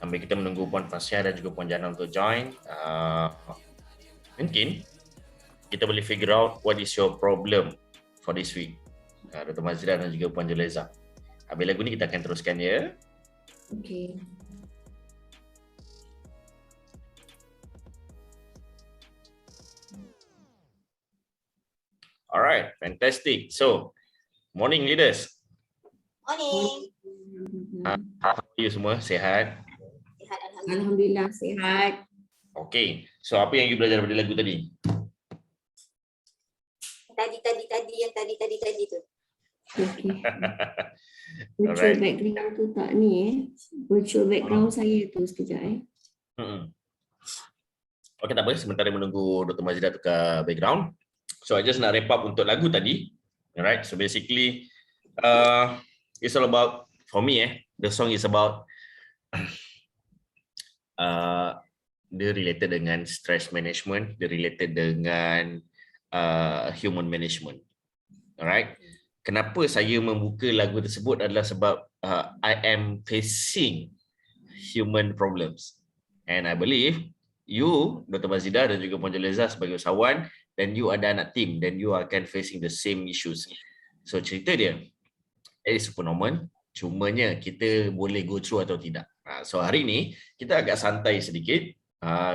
Sambil kita menunggu Puan Fasya dan juga Puan Jana untuk join, mungkin kita boleh figure out what is your problem for this week. Dr. Mazira dan juga Puan Juleza. Habis lagu ni kita akan teruskan ya. Okay. Alright, fantastic. So, morning leaders. Morning. How are you semua? Sihat? Sihat, Alhamdulillah sihat. Okay. So, apa yang you belajar daripada lagu tadi? Tadi tu. Okay. Virtual background tu tak ni virtual background saya tu sekejap Okay, tak apa. Sementara menunggu Dr. Mazira tukar background. So, I just nak wrap up untuk lagu tadi. Alright, so basically, it's all about, for me, the song is about dia related dengan stress management, dia related dengan human management. Alright. Kenapa saya membuka lagu tersebut adalah sebab I am facing human problems. And I believe you, Dr. Mazida dan juga Puan Juleza sebagai usahawan, dan you ada anak team, dan you akan facing the same issues. So cerita dia, it is supernormal, cumanya kita boleh go through atau tidak. So hari ni, kita agak santai sedikit.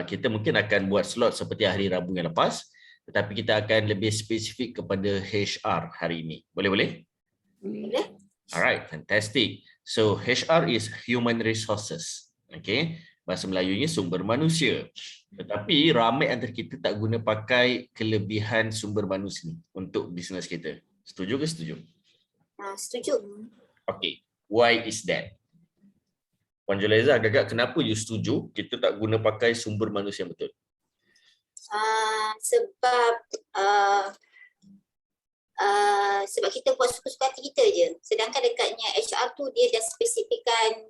Kita mungkin akan buat slot seperti hari Rabu yang lepas, tetapi kita akan lebih spesifik kepada HR hari ini. Boleh? Boleh. Alright, fantastic. So HR is human resources. Okay, bahasa Melayunya sumber manusia. Tetapi ramai antara kita tak guna pakai kelebihan sumber manusia ni untuk bisnes kita. Setuju ke setuju? Setuju. Okay, why is that? Puan Juleza, agak-agak kenapa you setuju kita tak guna pakai sumber manusia yang betul? Sebab kita buat suka-suka hati kita je. Sedangkan dekatnya HR tu dia dah spesifikkan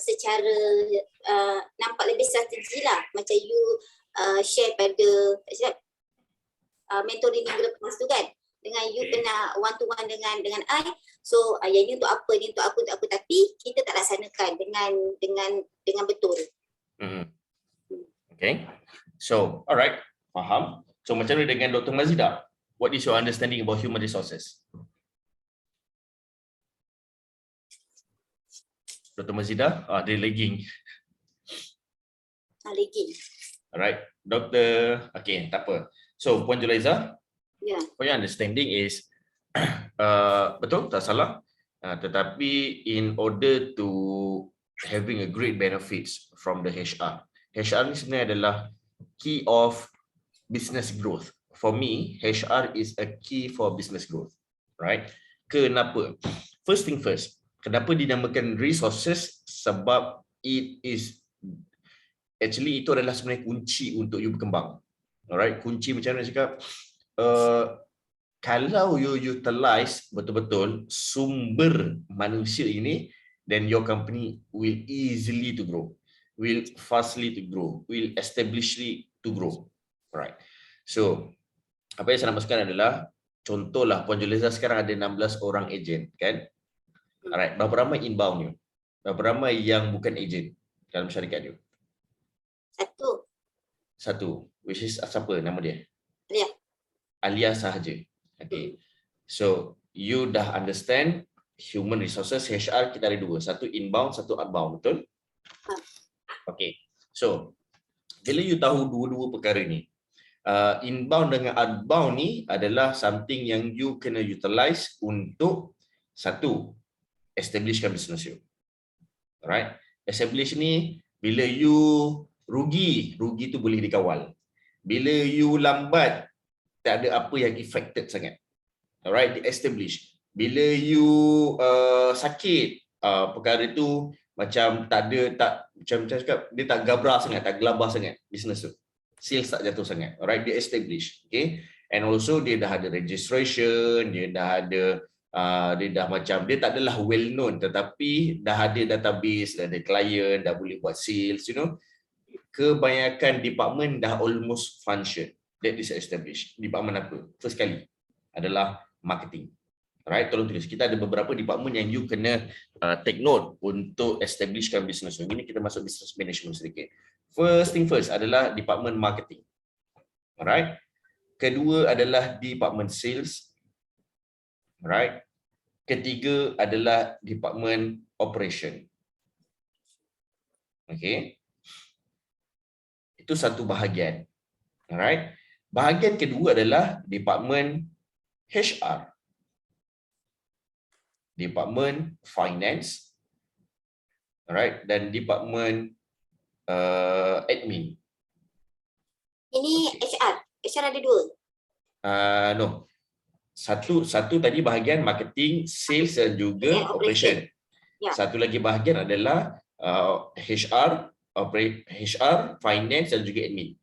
secara nampak lebih strategi lah. Macam you share pada mentoring minggu lepas tu kan. Dengan you kena one to one dengan I. So yang ni untuk apa, ni untuk aku, tapi kita tak laksanakan dengan betul. Okay. So, alright, faham. So, macam mana dengan Dr. Mazida? What is your understanding about human resources? Dr. Mazida? Dia lagging. Lagging. Alright, Dr. Okay, tak apa. So, Puan Julaiza? Yeah. What your understanding is, betul, tak salah. Tetapi in order to having a great benefits from the HR ni sebenarnya adalah key of business growth. For me, HR is a key for business growth, right? Kenapa? First thing first, kenapa dinamakan resources? Sebab it is actually itu adalah sebenarnya kunci untuk you berkembang. Alright, kunci macam mana cakap? Kalau you utilize betul-betul sumber manusia ini, then your company will easily to grow, will fastly to grow, will establishly to grow. Right. So, apa yang saya nak masukkan adalah, contohlah Puan Juleza sekarang ada 16 orang ejen, kan? Alright, berapa ramai inbound you? Berapa ramai yang bukan ejen dalam syarikat you? Satu. Which is siapa nama dia? Alia sahaja. Okay. So, you dah understand human resources, HR kita ada dua. Satu inbound, satu outbound, betul? Okay. So, bila you tahu dua-dua perkara ni, inbound dengan outbound ni adalah something yang you kena utilize untuk satu, establishkan business you. Alright? Establish ni, bila you rugi tu boleh dikawal. Bila you lambat, tak ada apa yang affected sangat. Alright, di-establish. Bila you sakit, perkara tu macam tak ada, macam cakap, dia tak gabra sangat, tak gelabah sangat business tu. Sales tak jatuh sangat. Alright, di-establish. Okay. And also dia dah ada registration, dia dah ada, dia dah macam, dia tak adalah well known, tetapi dah ada database, dah ada client, dah boleh buat sales, you know. Kebanyakan department dah almost function. That is established. Department apa? First kali adalah marketing. Alright, tolong tulis. Kita ada beberapa department yang you kena take note untuk establishkan business. So, ini kita masuk business management sedikit. First thing first adalah department marketing. Alright. Kedua adalah department sales. Alright. Ketiga adalah department operation. Okay. Itu satu bahagian. Alright. Bahagian kedua adalah department HR. Department finance. Alright, dan department admin. Ini HR. HR ada 2. No. Satu tadi bahagian marketing, sales dan juga Dan operation. Ya. Satu lagi bahagian adalah HR, finance dan juga admin.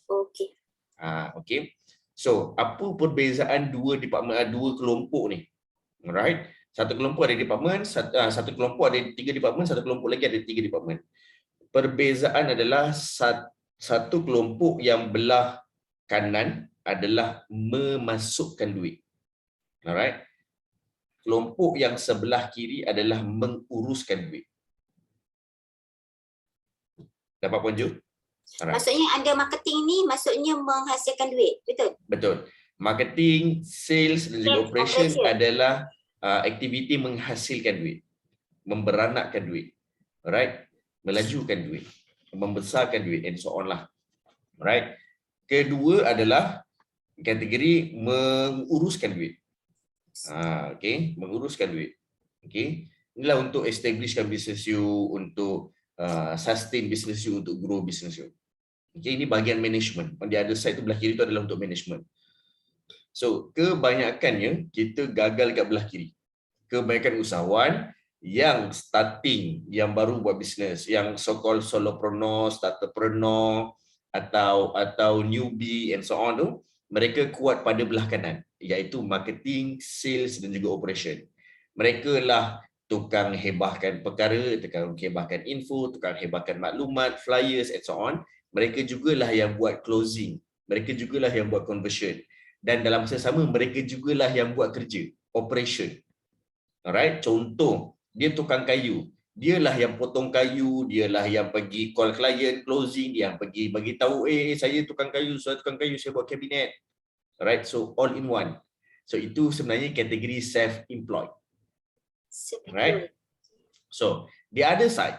Okey. Okay. So, apa perbezaan dua department, dua kelompok ni? Alright. Satu kelompok ada department, satu kelompok ada 3 department, satu kelompok lagi ada 3 department. Perbezaan adalah satu kelompok yang belah kanan adalah memasukkan duit. Alright. Kelompok yang sebelah kiri adalah menguruskan duit. Dapat poin Ju? Alright. Maksudnya anda marketing ni maksudnya menghasilkan duit, betul? Betul. Marketing, sales dan juga operation adalah aktiviti menghasilkan duit, memberanakkan duit. Alright? Melajukan duit, membesarkan duit and so on lah. Alright? Kedua adalah kategori menguruskan duit. Okay, menguruskan duit. Okay, inilah untuk establishkan business you, untuk sustain business you, untuk grow business you. Okay, ini bahagian management. On the other side tu belah kiri tu adalah untuk management. So, kebanyakannya kita gagal kat belah kiri. Kebanyakan usahawan yang starting, yang baru buat bisnes, yang so-called solopreneur, starterpreneur atau newbie and so on tu, mereka kuat pada belah kanan, iaitu marketing, sales dan juga operation. Mereka lah tukang hebahkan perkara, tukang hebahkan info, tukang hebahkan maklumat, flyers and so on. Mereka jugalah yang buat closing. Mereka jugalah yang buat conversion. Dan dalam masa sama, mereka jugalah yang buat kerja, operation. Alright, contoh, dia tukang kayu. Dialah yang potong kayu, dialah yang pergi call klien, closing, dia yang pergi bagi tahu, saya tukang kayu, saya buat kabinet. Alright, so all in one. So itu sebenarnya kategori self-employed. Right? So, the other side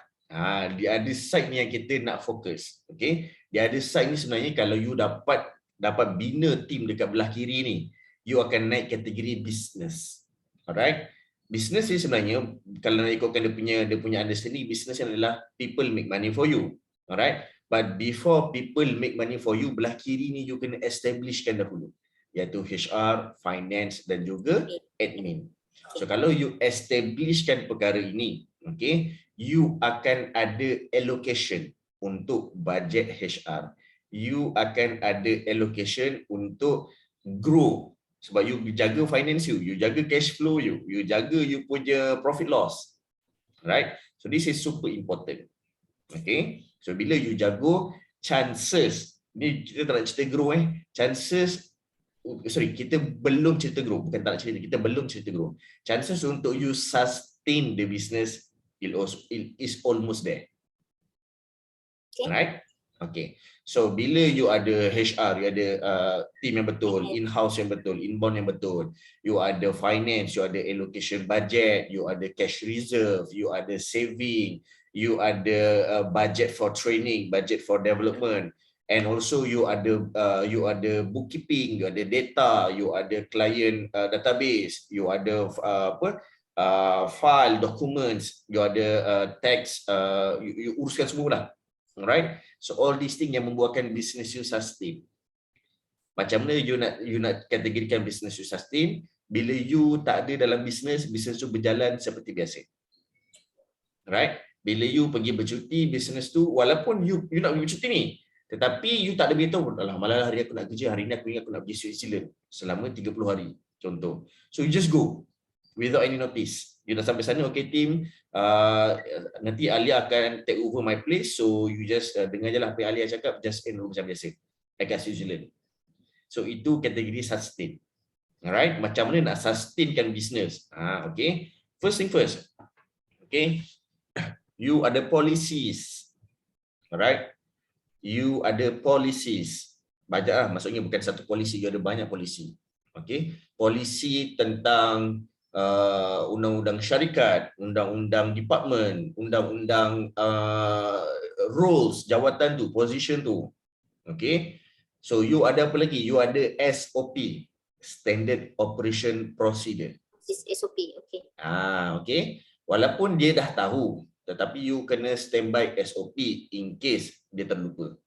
ni yang kita nak fokus. Okay? The other side ni sebenarnya kalau you dapat bina team dekat belah kiri ni, you akan naik kategori business. Alright? Business ni sebenarnya kalau nak ikutkan dia punya understanding, business adalah people make money for you. Alright? But before people make money for you, belah kiri ni you kena establishkan dahulu, iaitu HR, finance dan juga admin. So kalau you establishkan perkara ini, okay, you akan ada allocation untuk budget HR. You akan ada allocation untuk grow. Sebab you jaga finance you jaga cash flow you jaga you punya profit loss. Right? So this is super important. Okay? So bila you jago, chances, ni kita tak nak cerita grow kita belum cerita grow, bukan tak nak cerita, kita belum cerita grow. Chances untuk you sustain the business is almost there. Okay. Right? Okay. So bila you ada HR, you ada team yang betul, in-house yang betul, inbound yang betul, you ada finance, you ada allocation budget, you ada cash reserve, you ada saving, you ada budget for training, budget for development, and also you ada bookkeeping, you ada data, you ada client database, you ada file documents, you ada tax, you uruskan semua lah. Alright, so all these things yang membuatkan business you sustain. Macam mana you nak kategorikan business you sustain? Bila you tak ada dalam business you berjalan seperti biasa. Right? Bila you pergi bercuti, business tu walaupun you nak pergi bercuti ni, tetapi you tak ada beritahu, alah malah hari aku nak kerja, hari ni aku ingat aku nak pergi Switzerland selama 30 hari contoh. So you just go without any notice. You dah sampai sana, okay team, nanti Alia akan take over my place, so you just dengar je lah apa yang Alia cakap, just enroll macam biasa dekat Switzerland. So itu kategori sustain. Alright, macam mana nak sustainkan business. Okay. First thing first. Okay. You ada policies. Alright. You ada policies. Banyak lah, maksudnya bukan satu polisi, you ada banyak polisi. Okay. Polisi tentang undang-undang syarikat, undang-undang department, undang-undang roles, jawatan tu, position tu. Okay. So you ada apa lagi? You ada SOP, Standard Operation Procedure. SOP, okay. Okay. Walaupun dia dah tahu, tetapi you kena standby SOP in case dia terlupa.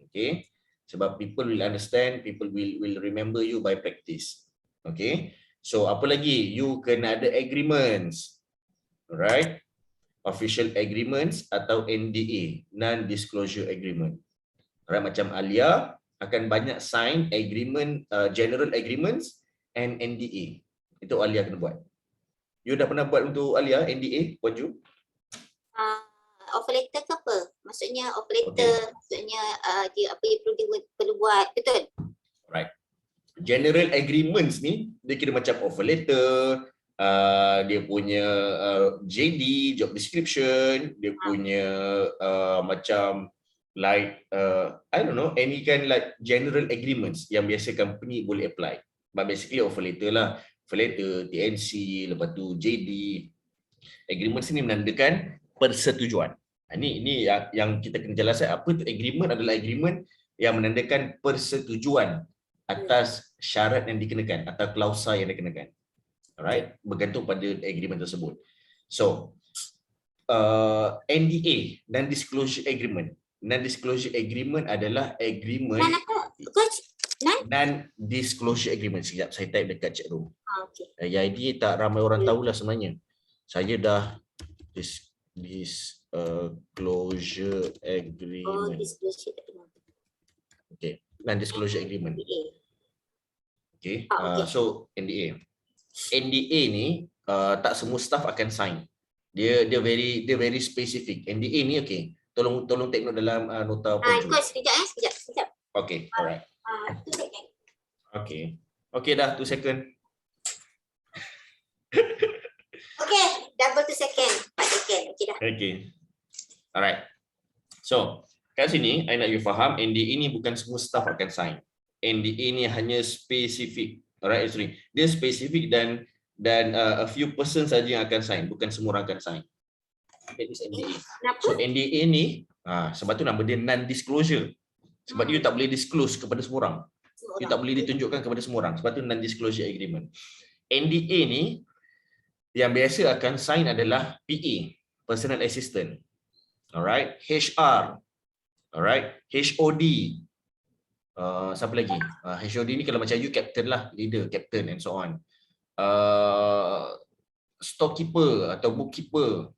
Okay. Sebab people will understand, people will remember you by practice. Okay. So apa lagi? You kena ada agreements. Alright. Official agreements atau NDA, non-disclosure agreement. Alright, macam Alia akan banyak sign agreement, general agreements and NDA. Itu Alia kena buat. You dah pernah buat untuk Alia NDA, Puan Ju? Offer letter ke apa? Maksudnya offer letter, maksudnya dia apa yang perlu buat, betul? Right. General agreements ni dia kira macam offer letter, dia punya JD, job description, dia punya macam like I don't know, any kind like general agreements yang biasa company boleh apply. But basically offer letter lah, offer letter, TNC, lepas tu JD. Agreements ni menandakan persetujuan. Ini yang kita kena jelaskan, apa tu agreement adalah agreement yang menandakan persetujuan atas syarat yang dikenakan atau klausa yang dikenakan. Alright, bergantung pada agreement tersebut. So NDA, non-disclosure agreement. Non-disclosure agreement adalah agreement non-disclosure agreement. Sekejap, saya type dekat chat room. Okay. ID tak ramai orang tahulah sebenarnya. Saya dah disclosure agreement. Okay, non-disclosure agreement. Okay, so NDA. NDA ni tak semua staff akan sign. Dia very specific. NDA ni okay. Tolong take note dalam nota projek. Sekejap. Okay, alright. 2 second. Okay. Okay dah 2 second. Okay, double 2 second. 4 second. Okay dah. Okay. Alright. So, kat sini I nak you faham NDA ni bukan semua staff akan sign. NDA ni hanya spesifik. Alright, sorry. Dia spesifik dan a few person saja yang akan sign, bukan semua orang akan sign. That is NDA. So NDA ni sebab tu nama dia non-disclosure. Sebab you tak boleh disclose kepada semua orang. You tak boleh ditunjukkan kepada semua orang. Sebab tu non-disclosure agreement. NDA ni yang biasa akan sign adalah PA, personal assistant. Alright, HR. Alright, HOD. Siapa lagi? HOD ni kalau macam you captain lah, leader, captain and so on. Storekeeper atau bookkeeper.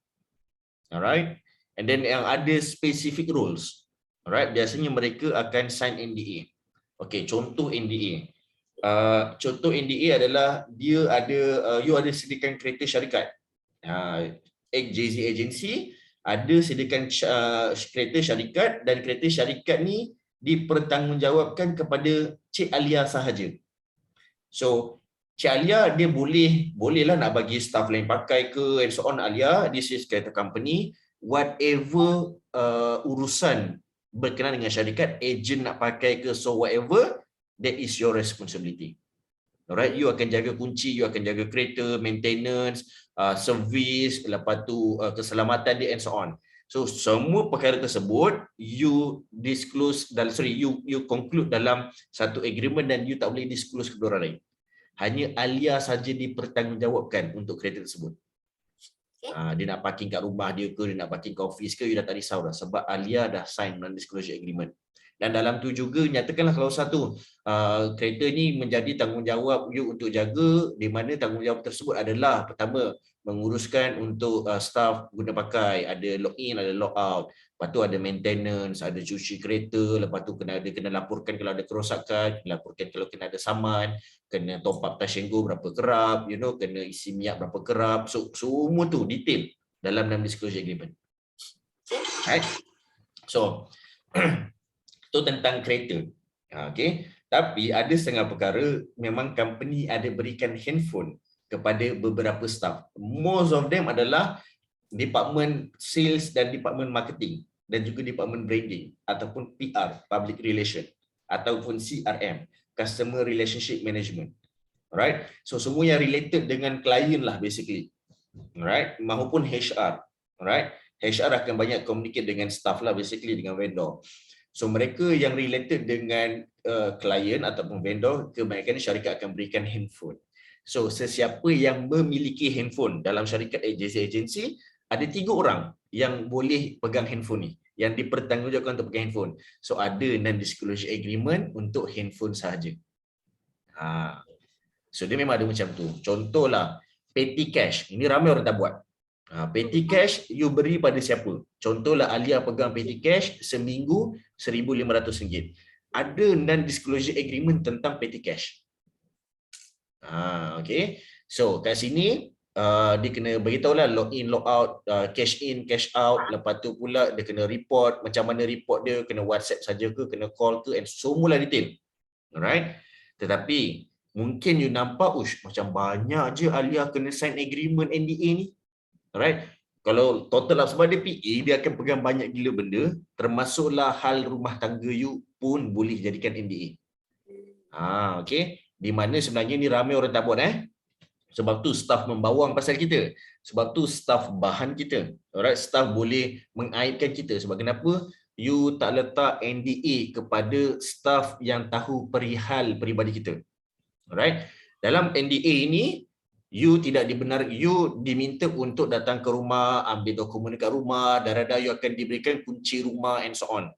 Alright. And then yang ada specific rules. Alright, biasanya mereka akan sign NDA. Okay, contoh NDA. Contoh NDA adalah dia ada you ada sediakan kereta syarikat. JZ Agency ada sediakan kereta syarikat dan kereta syarikat ni dipertanggungjawabkan kepada Cik Alia sahaja. So Cik Alia dia bolehlah nak bagi staff lain pakai ke and so on. Alia, this is kereta company, whatever urusan berkenaan dengan syarikat, agent nak pakai ke, so whatever, that is your responsibility. Alright, you akan jaga kunci, you akan jaga kereta, maintenance, service, lepas tu keselamatan dia and so on. So semua perkara tersebut you disclose dan you conclude dalam satu agreement dan you tak boleh disclose kepada orang lain. Hanya Alia saja dipertanggungjawabkan untuk kereta tersebut. Dia nak parking kat rumah dia ke, dia nak parking kat office ke, you dah tak risau dah sebab Alia dah sign non-disclosure agreement. Dan dalam tu juga nyatakanlah kalau satu kereta ni menjadi tanggungjawab you untuk jaga, di mana tanggungjawab tersebut adalah pertama menguruskan untuk staff guna pakai, ada login, ada logout, lepas tu ada maintenance, ada cuci kereta, lepas tu kena laporkan kalau ada kerosakan, laporkan kalau kena ada saman, kena top up touch and go berapa kerap, kena isi minyak berapa kerap. So semua tu detail dalam non-disclosure agreement. Right? So itu tentang kereta. Okay. Tapi ada setengah perkara memang company ada berikan handphone kepada beberapa staff. Most of them adalah department sales dan department marketing dan juga department branding ataupun PR, public relation ataupun CRM, customer relationship management. Alright? So semua yang related dengan klien lah basically. Alright? Maupun HR. Alright? HR akan banyak communicate dengan staff lah basically, dengan vendor. So mereka yang related dengan klien ataupun vendor, kebanyakan syarikat akan berikan handphone. So sesiapa yang memiliki handphone dalam syarikat agensi, ada 3 orang yang boleh pegang handphone ni, yang dipertanggungjawabkan untuk pegang handphone. So ada non-disclosure agreement untuk handphone sahaja. So dia memang ada macam tu. Contohlah petty cash. Ini ramai orang tak buat. Petty cash you beri pada siapa? Contohlah Alia pegang petty cash seminggu RM1,500. Ada non-disclosure agreement tentang petty cash. Okay. So kat sini dia kena beritahulah log in, log out, cash in, cash out. Lepas tu pula dia kena report. Macam mana report dia, kena WhatsApp saja ke, kena call ke, and semua detail. Alright. Tetapi mungkin you nampak, macam banyak je Alia kena sign agreement NDA ni. Alright. Kalau total lah, sebab dia PA, dia akan pegang banyak gila benda, termasuklah hal rumah tangga you pun boleh jadikan NDA. Okay. Di mana sebenarnya ni ramai orang tak buat sebab tu staff membawang pasal kita. Sebab tu staff bahan kita. Alright, staff boleh mengaibkan kita. Sebab kenapa? You tak letak NDA kepada staff yang tahu perihal peribadi kita. Alright. Dalam NDA ini, you tidak you diminta untuk datang ke rumah, ambil dokumen dekat rumah, darah-darah you akan diberikan kunci rumah and so on.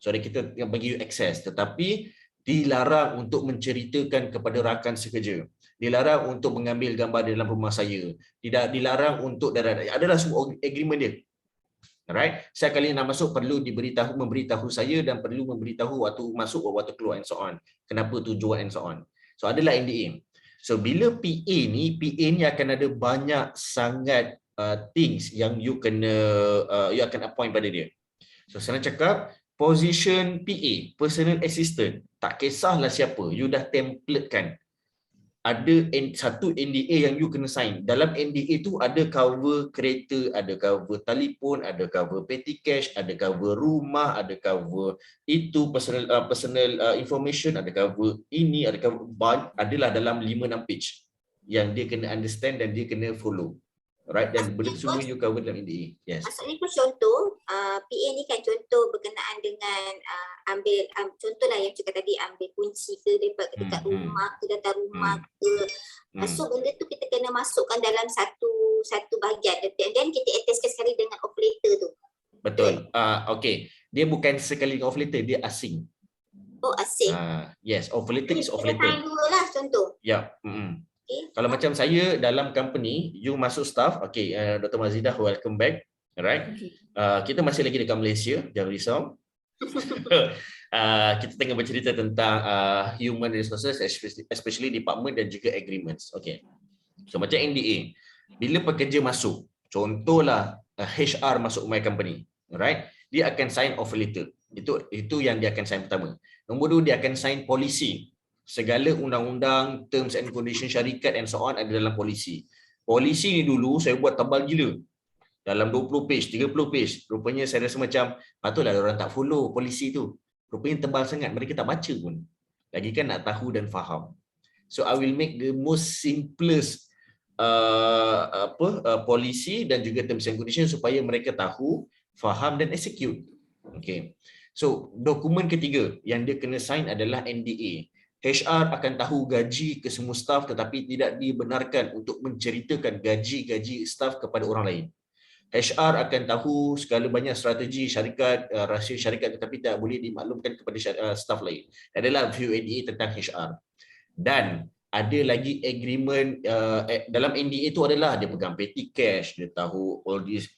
So kita yang bagi you access, tetapi dilarang untuk menceritakan kepada rakan sekerja. Dilarang untuk mengambil gambar dalam rumah saya. Tidak dilarang untuk darah-darah. Adalah semua agreement dia. Alright. Saya kali nak masuk perlu memberitahu saya dan perlu memberitahu waktu masuk, waktu keluar and so on. Kenapa tujuan and so on. So adalah NDA. So bila PA ni akan ada banyak sangat things yang you akan appoint pada dia. So senang cakap, position PA, personal assistant, tak kisahlah siapa, you dah template kan. Ada satu NDA yang you kena sign. Dalam NDA tu ada cover kereta, ada cover telefon, ada cover petty cash, ada cover rumah, ada cover itu personal information, ada cover ini, ada cover adalah dalam 5-6 page yang dia kena understand dan dia kena follow. Right, dan benda semua you cover dalam NDA. Yes. Maksudnya contoh, PA ni kan contoh berkenaan dengan ambil contohlah yang cakap tadi, ambil kunci ke dekat rumah ke, data rumah ke. So benda tu kita kena masukkan dalam satu bahagian dan kita attachkan sekali dengan off letter tu. Betul. Okay. Dia bukan sekali dengan off letter, dia asing. Oh, asing. Yes, off letter is off letter. Kita dua lah contoh. Ya. Okay. Kalau macam saya dalam company, you masuk staff, okay, Dr. Mazidah, welcome back. Alright. Kita masih lagi dekat Malaysia, jangan risau. Kita tengah bercerita tentang human resources, especially department dan juga agreements. Okay. So macam NDA, bila pekerja masuk, contohlah HR masuk my company, alright, dia akan sign offer letter. Itu yang dia akan sign pertama. Nombor 2, dia akan sign polisi. Segala undang-undang, terms and conditions syarikat and so on ada dalam polisi. Polisi ni dulu saya buat tebal gila. Dalam 20 page, 30 page. Rupanya saya rasa macam, patutlah orang tak follow polisi tu. Rupanya tebal sangat, mereka tak baca pun. Lagi kan nak tahu dan faham. So I will make the most simplest polisi dan juga terms and conditions supaya mereka tahu, faham dan execute. Okay. So dokumen ketiga yang dia kena sign adalah NDA. HR akan tahu gaji ke semua staff tetapi tidak dibenarkan untuk menceritakan gaji-gaji staff kepada orang lain. HR akan tahu segala banyak strategi syarikat, rahsia syarikat tetapi tak boleh dimaklumkan kepada staff lain. Adalah view NDA tentang HR. Dan ada lagi agreement dalam NDA itu adalah dia pegang petty cash, dia tahu all this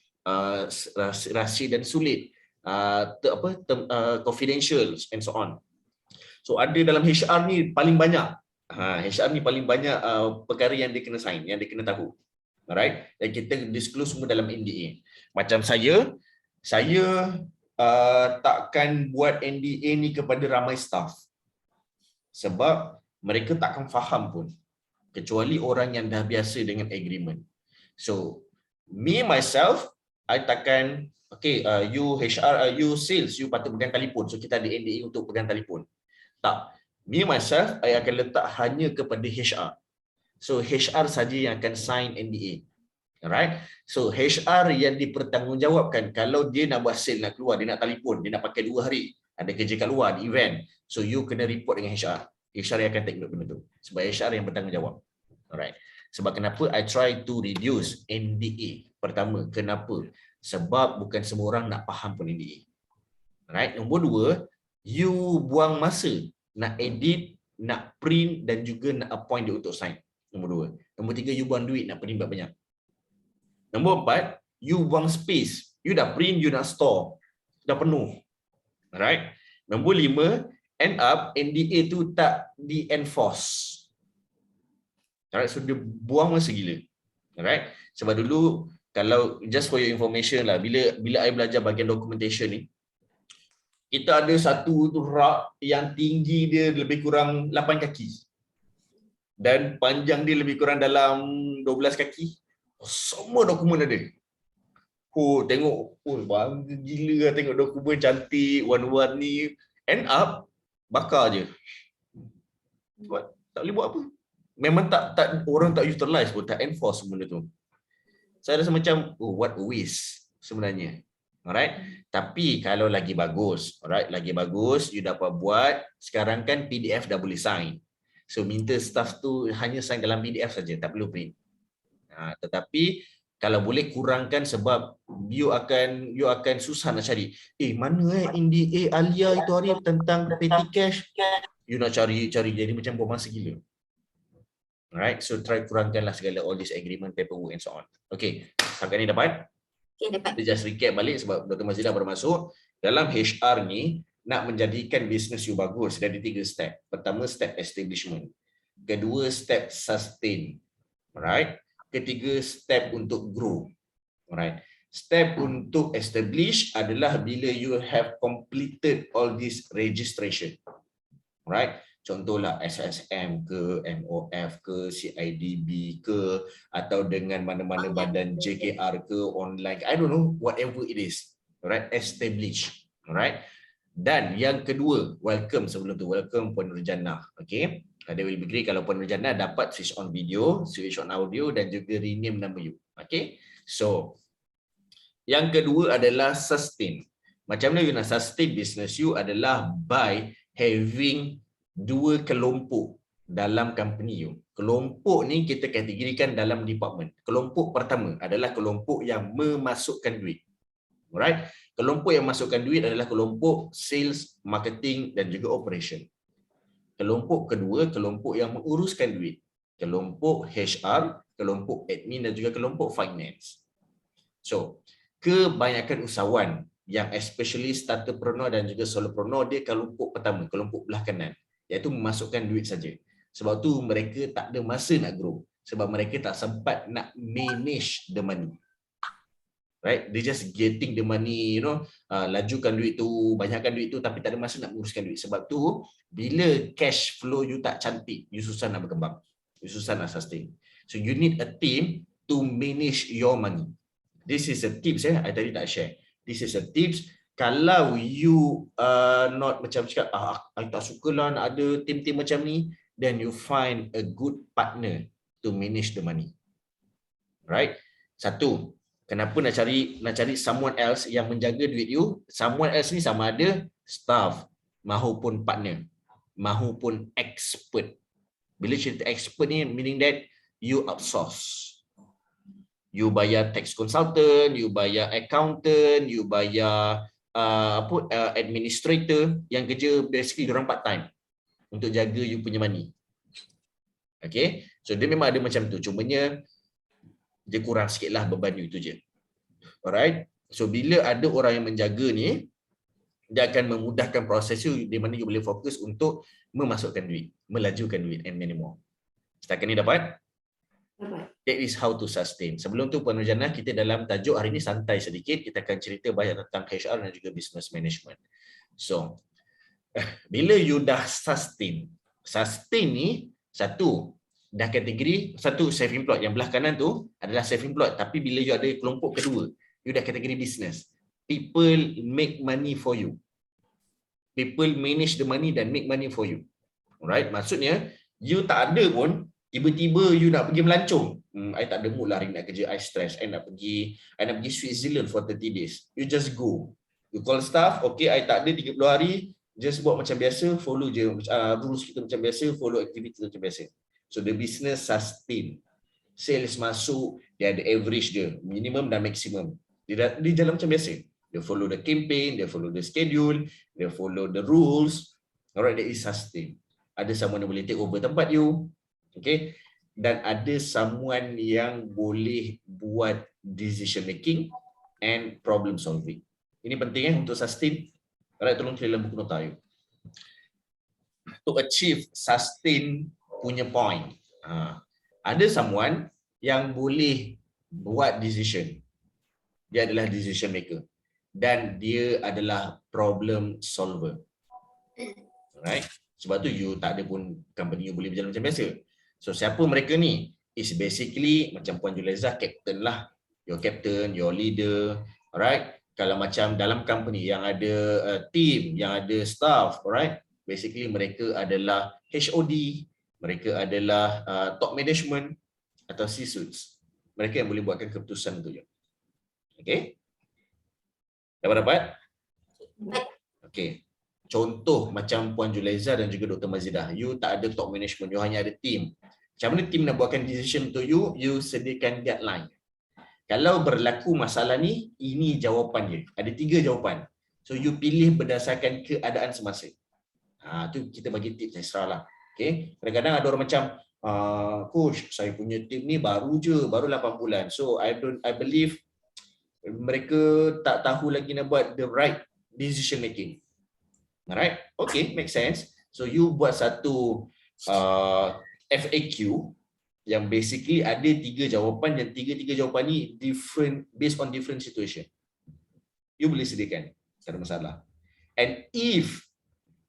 rahsia dan sulit, confidential and so on. So ada dalam HR ni paling banyak. HR ni paling banyak perkara yang dia kena sign, yang dia kena tahu. Alright? Dan kita disclose semua dalam NDA. Macam saya takkan buat NDA ni kepada ramai staff. Sebab mereka takkan faham pun. Kecuali orang yang dah biasa dengan agreement. So, me myself, I takkan, okay, you HR, you sales, you patut pegang telefon. So, kita ada NDA untuk pegang telefon. Tak. Me myself, I akan letak hanya kepada HR. So, HR saja yang akan sign NDA. Alright? So, HR yang dipertanggungjawabkan kalau dia nak buat sale, nak keluar, dia nak telefon, dia nak pakai 2 hari, ada kerja kat luar, di event. So, you kena report dengan HR. HR yang akan take note benda tu. Sebab HR yang bertanggungjawab. Alright. Sebab kenapa I try to reduce NDA? Pertama, kenapa? Sebab bukan semua orang nak faham pun NDA. Alright. Nombor 2, you buang masa nak edit, nak print dan juga nak appoint dia untuk sign. Nombor 2. Nombor 3, you buang duit nak print banyak. Nombor 4, you buang space. You dah print, you nak store. Dah penuh. Alright. Nombor 5, end up NDA tu tak di-enforce. Alright, so dia buang masa gila. Alright. Sebab dulu, kalau just for your information lah, bila I belajar bahagian documentation ni, kita ada satu rak yang tinggi dia lebih kurang 8 kaki. Dan panjang dia lebih kurang dalam 12 kaki. Semua dokumen ada. Oh, tengok, oh, bangga gila lah tengok dokumen cantik, warna-warni. End up, bakar je. Buat, tak boleh buat apa. Memang tak orang tak utilize pun, tak enforce benda tu. Saya rasa macam, oh, what a waste sebenarnya. Alright. Tapi kalau lagi bagus, alright, lagi bagus, you dapat buat, sekarang kan PDF dah boleh sign. So minta staff tu hanya sign dalam PDF saja, tak perlu print. Tetapi kalau boleh kurangkan sebab you akan susah nak cari. Mana NDA Alia itu hari tentang petty cash? You nak cari jadi macam buang masa gila. Alright, so try kurangkanlah segala all this agreement, paperwork and so on. Okay, sampai ni dapat? Okay, dapat. Kita just recap balik sebab Dr. Mazidah baru masuk. Dalam HR ni, nak menjadikan business you bagus, ada 3 step. Pertama, step establishment. Kedua, step sustain. Alright. Ketiga, step untuk grow. Alright. Step untuk establish adalah bila you have completed all this registration. Alright. Contohlah SSM ke, MOF ke, CIDB ke, atau dengan mana-mana badan JKR ke, online, I don't know, whatever it is. Alright, establish. Alright. Dan yang kedua, welcome sebelum tu, welcome Puan Nurjannah. Okay. They will be great kalau Puan Nurjannah dapat switch on video, switch on audio dan juga rename nama you. Okay. So, yang kedua adalah sustain. Macam mana you nak sustain business you adalah by having 2 kelompok dalam company you. Kelompok ni kita kategorikan dalam department. Kelompok pertama adalah kelompok yang memasukkan duit. Alright? Kelompok yang masukkan duit adalah kelompok sales, marketing dan juga operation. Kelompok kedua, kelompok yang menguruskan duit. Kelompok HR, kelompok admin dan juga kelompok finance. So, kebanyakan usahawan yang especially starterpreneur dan juga solopreneur, dia kelompok pertama, kelompok belah kanan, iaitu memasukkan duit saja. Sebab tu mereka tak ada masa nak grow. Sebab mereka tak sempat nak manage the money. Right? They just getting the money, lajukan duit tu, banyakkan duit tu, tapi tak ada masa nak menguruskan duit. Sebab tu, bila cash flow you tak cantik, you susah nak berkembang. You susah nak sustain. So you need a team to manage your money. This is a tips, I tadi tak share. This is a tips. Kalau you not macam cakap, I tak suka lah nak ada tim-tim macam ni, then you find a good partner to manage the money. Right? Satu, kenapa nak cari someone else yang menjaga duit you? Someone else ni sama ada staff mahupun partner, mahupun expert. Bila cerita expert ni, meaning that you outsource. You bayar tax consultant, you bayar accountant, you bayar administrator yang kerja basically diorang part time untuk jaga you punya money. Okay, so dia memang ada macam tu, cumanya dia kurang sikit lah beban you, itu je. Alright, so bila ada orang yang menjaga ni, dia akan memudahkan proses you, di mana you boleh fokus untuk memasukkan duit, melajukan duit and many more. Setakat ni dapat? Dapat. That is how to sustain. Sebelum tu Puan Nurjannah, kita dalam tajuk hari ni santai sedikit, kita akan cerita banyak tentang HR dan juga business management. So, bila you dah sustain, Sustain ni satu dah kategori satu self-employed. Yang belah kanan tu adalah self-employed. Tapi bila you ada kelompok kedua, you dah kategori business. People make money for you. People manage the money dan make money for you. Alright, maksudnya you tak ada pun tiba-tiba you nak pergi melancong. I tak ada mood lah hari nak kerja, I stress. I nak pergi Switzerland for 30 days. You just go. You call staff, okay, I tak ada 30 hari, just buat macam biasa, follow je rules kita macam biasa, follow activity macam biasa. So the business sustain. Sales masuk, dia ada average dia, minimum dan maximum. Dia jalan macam biasa. They follow the campaign, they follow the schedule, they follow the rules. Alright, that is sustain. Ada someone yang boleh take over tempat you. Okay. Dan ada someone yang boleh buat decision making and problem solving. Ini penting untuk sustain. Alright, tolong clear dalam buku nota you. To achieve sustain punya point. Ada someone yang boleh buat decision. Dia adalah decision maker. Dan dia adalah problem solver. Alright. Sebab tu you tak ada pun company you boleh berjalan macam biasa. So siapa mereka ni? Is basically macam Puan Julaiza, captain lah. Your captain, your leader. Alright. Kalau macam dalam company yang ada team, yang ada staff, alright. Basically mereka adalah HOD, mereka adalah top management atau C-suites. Mereka yang boleh buatkan keputusan tu je. Okay? Dapat? Okay. Contoh macam Puan Julaiza dan juga Dr. Mazidah, you tak ada top management, you hanya ada team. Macam mana team nak buatkan decision untuk you sediakan guideline. Kalau berlaku masalah ni, ini jawapan dia. Ada 3 jawapan. So you pilih berdasarkan keadaan semasa. Tu kita bagi tips extra lah. Okay. Kadang-kadang ada orang macam, coach, saya punya team ni baru 8 bulan. So I believe mereka tak tahu lagi nak buat the right decision making. Alright, okay, make sense. So you buat satu FAQ yang basically ada 3 jawapan dan 3 jawapan ni different based on different situation. You boleh sediakan, tak ada masalah. And if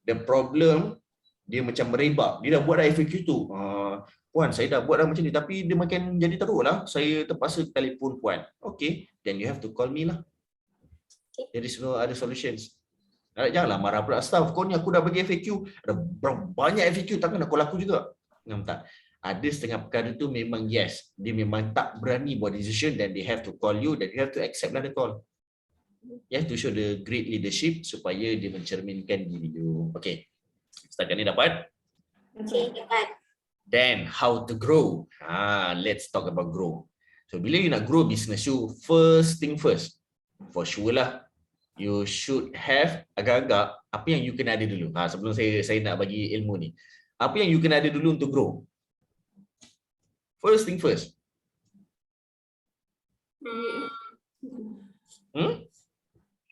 the problem dia macam merebak, dia dah buat dah FAQ tu, Puan, saya dah buat dah macam ni tapi dia makin jadi teruk lah, saya terpaksa telefon Puan. Okay, then you have to call me lah. There is no other solutions. Janganlah marah pula staff. Kau ni aku dah bagi FAQ. Ada banyak FAQ, takkan nak call aku juga. Nampak tak? Ada setengah perkara tu memang yes. Dia memang tak berani buat decision dan they have to call you dan you have to accept lah the call. You have to show the great leadership supaya dia mencerminkan diri you. Okay. Setakat ni dapat? Okay, dapat. Then, how to grow? Let's talk about grow. So, bila you nak grow business you, first thing first. For sure lah. You should have agak-agak apa yang you kena ada dulu. Sebelum saya nak bagi ilmu ni. Apa yang you kena ada dulu untuk grow? First thing first.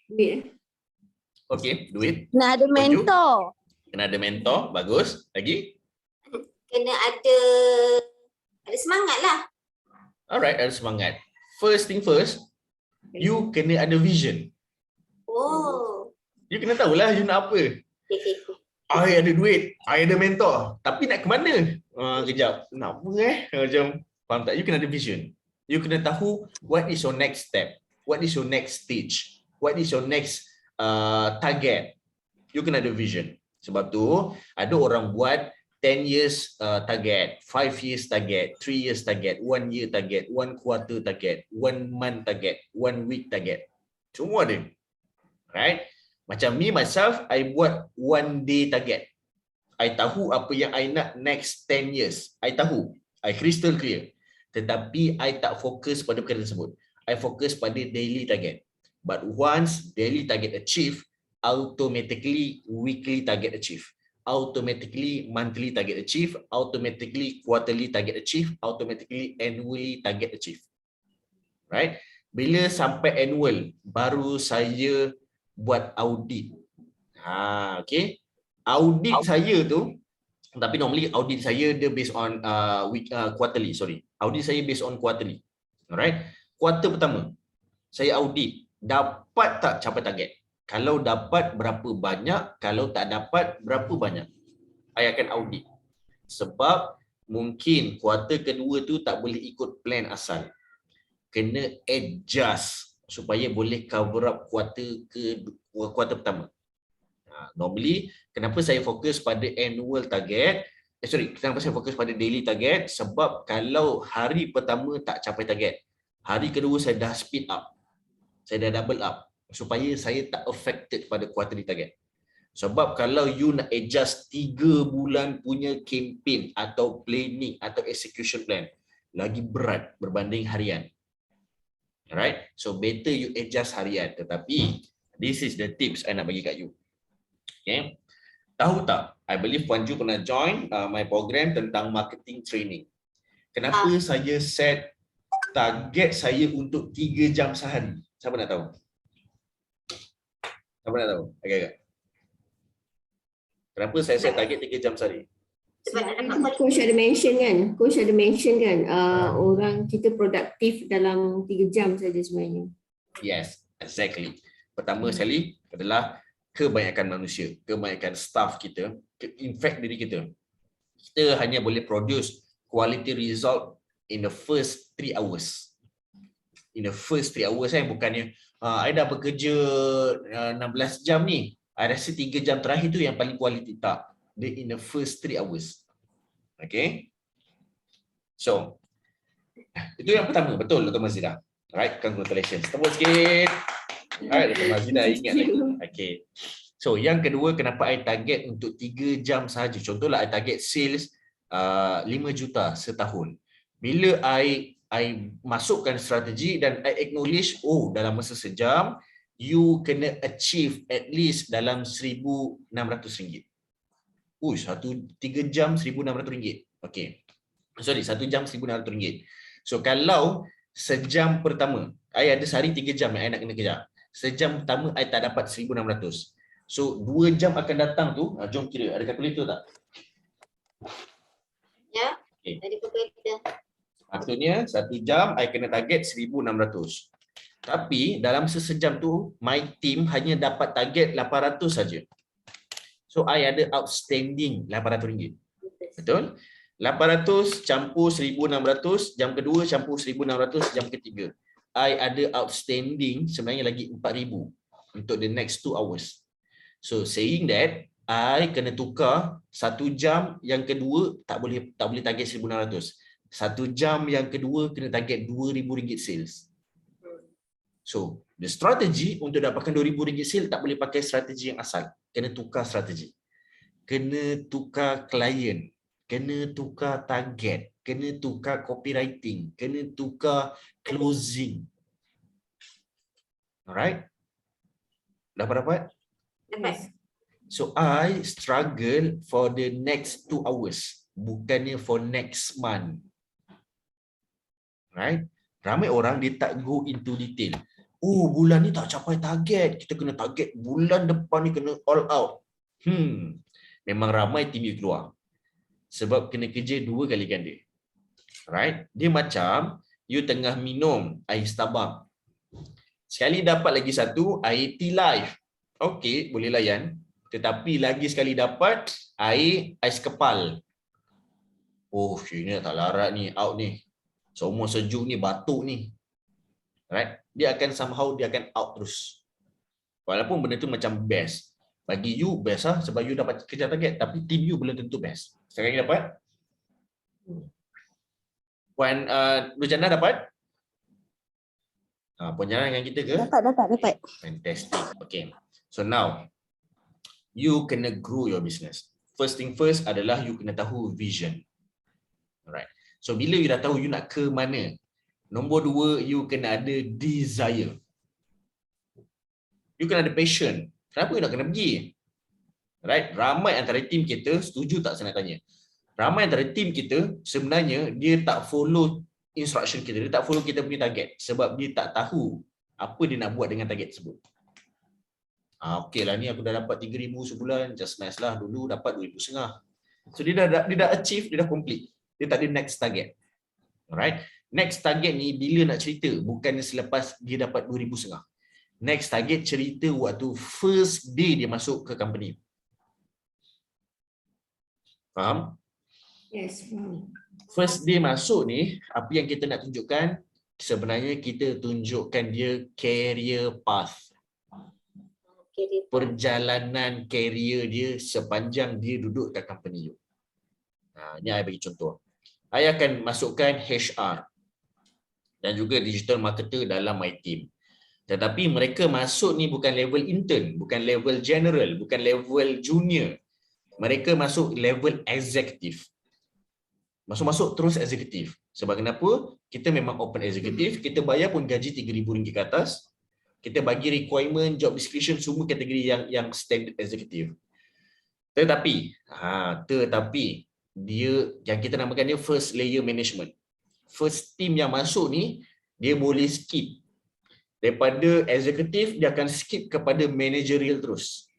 Duit. Okay, duit. Kena ada mentor. Kena ada mentor, bagus. Lagi? Kena ada semangat lah. Alright, ada semangat. First thing first, you kena ada vision. Oh. You kena tahulah you nak apa. I ada duit, I ada mentor. Tapi nak ke mana? Kejap, nak apa Macam, faham tak? You kena ada vision. You kena tahu what is your next step. What is your next stage. What is your next target. You kena ada vision. Sebab tu, ada orang buat 10 years target, 5 years target, 3 years target, 1 year target, 1 quarter target, 1 month target, 1 week target. Semua ada. Right? Macam me myself, I buat 1 day target. I tahu apa yang I nak next 10 years. I tahu. I crystal clear. Tetapi I tak fokus pada perkara tersebut. I fokus pada daily target. But once daily target achieve, automatically weekly target achieve. Automatically monthly target achieve. Automatically quarterly target achieve. Automatically annually target achieve. Right? Bila sampai annual, baru saya buat audit. Okay. Audit saya tu, tapi normally audit saya dia based on quarterly, sorry. Audit saya based on quarterly. Alright. Kuartal pertama, saya audit. Dapat tak capai target? Kalau dapat, berapa banyak? Kalau tak dapat, berapa banyak? I akan audit. Sebab mungkin kuarter kedua tu tak boleh ikut plan asal. Kena adjust supaya boleh cover up kuarter pertama. Normally, kenapa saya fokus pada annual target? Kenapa saya fokus pada daily target? Sebab kalau hari pertama tak capai target, hari kedua saya dah speed up. Saya dah double up supaya saya tak affected pada quarterly target. Sebab kalau you nak adjust 3 bulan punya campaign atau planning atau execution plan, lagi berat berbanding harian. Alright? So better you adjust harian. Tetapi this is the tips I nak bagi kat you. Okay? Tahu tak? I believe Puan Ju pernah join my program tentang marketing training. Kenapa saya set target saya untuk 3 jam sehari? Siapa nak tahu? Siapa nak tahu? Okay. Kenapa saya set target 3 jam sehari? Coach ada mention kan, orang kita produktif dalam 3 jam saja sebenarnya. Yes, exactly. Pertama sekali adalah kebanyakan manusia, kebanyakan staff kita, in fact diri kita. Kita hanya boleh produce quality result in the first 3 hours. In the first 3 hours bukannya I dah bekerja 16 jam ni. I rasa 3 jam terakhir tu yang paling quality. Tak. Dia in the first 3 hours. Okay. So, itu yang pertama. Betul, Dr. Mazidah. Alright, congratulations. Tepuk sikit. Alright, Dr. Mazidah ingat lagi. Okay. So, yang kedua, kenapa I target untuk 3 jam sahaja? Contohlah, I target sales 5 juta setahun. Bila I masukkan strategi dan I acknowledge, dalam masa sejam, you kena achieve at least dalam RM1,600. 3 jam RM1,600. Okay. Sorry, 1 jam RM1,600. So kalau sejam pertama, I ada sehari 3 jam yang I nak kena kejar. Sejam pertama, I tak dapat RM1,600. So 2 jam akan datang tu, jom kira, ada kalkulator tak? Ya, okay. Ada kalkulator. Maksudnya 1 jam, I kena target RM1,600. Tapi dalam sesejam tu, my team hanya dapat target 800 saja. So, I ada outstanding RM800. Betul? 800 campur 1,600, jam kedua campur 1,600, jam ketiga. I ada outstanding sebenarnya lagi 4,000 untuk the next 2 hours. So, saying that, I kena tukar 1 jam yang kedua tak boleh target 1,600. 1 jam yang kedua kena target RM2,000 sales. So, the strategy untuk dapatkan RM2,000 sale tak boleh pakai strategi yang asal. Kena tukar strategi. Kena tukar klien. Kena tukar target. Kena tukar copywriting. Kena tukar closing. Alright? Dapat? Dapat. So, I struggle for the next 2 hours. Bukannya for next month. Right? Ramai orang dia tak go into detail. Bulan ni tak capai target. Kita kena target bulan depan ni kena all out. Memang ramai tim you keluar. Sebab kena kerja 2 kali ganda. Right? Dia macam you tengah minum air Starbucks. Sekali dapat lagi satu, air tea live. Okey, boleh layan. Tetapi lagi sekali dapat air ais kepal. Ini tak larat ni, out ni. Semua sejuk ni, batuk ni. Right? Dia akan somehow dia akan out terus. Walaupun benda tu macam best. Bagi you best lah sebab you dapat kejar target, tapi team you belum tentu best. Sekarang ni dapat? Puan Rujana dapat? Puan Jana dengan kita ke? Dapat. Fantastic. Okay. So now you kena grow your business. First thing first adalah you kena tahu vision. Alright. So bila you dah tahu you nak ke mana, nombor 2, you kena ada desire. You kena ada passion. Kenapa you nak kena pergi? Right? Ramai antara tim kita, setuju tak saya nak tanya? Ramai antara tim kita sebenarnya dia tak follow instruction kita. Dia tak follow kita punya target. Sebab dia tak tahu apa dia nak buat dengan target tersebut. Okey lah ni aku dah dapat 3,000 sebulan. Just nice lah. Dulu dapat 2,500. So dia dah achieve, dia dah complete. Dia tak ada next target. Alright? Next target ni bila nak cerita, bukannya selepas dia dapat 2,500. Next target cerita waktu first day dia masuk ke company. Faham? Yes, faham. First day masuk ni, apa yang kita nak tunjukkan? Sebenarnya kita tunjukkan dia career path. Perjalanan career dia sepanjang dia duduk kat company you. Ni saya bagi contoh. Saya akan masukkan HR dan juga digital marketer dalam my team. Tetapi mereka masuk ni bukan level intern, bukan level general, bukan level junior. Mereka masuk level executive. Masuk-masuk terus eksekutif. Sebab kenapa? Kita memang open eksekutif, kita bayar pun gaji RM3,000 ke atas. Kita bagi requirement, job description, semua kategori yang standard eksekutif. Tetapi dia yang kita namakan dia first layer management. First team yang masuk ni, dia boleh skip. Daripada eksekutif, dia akan skip kepada managerial terus.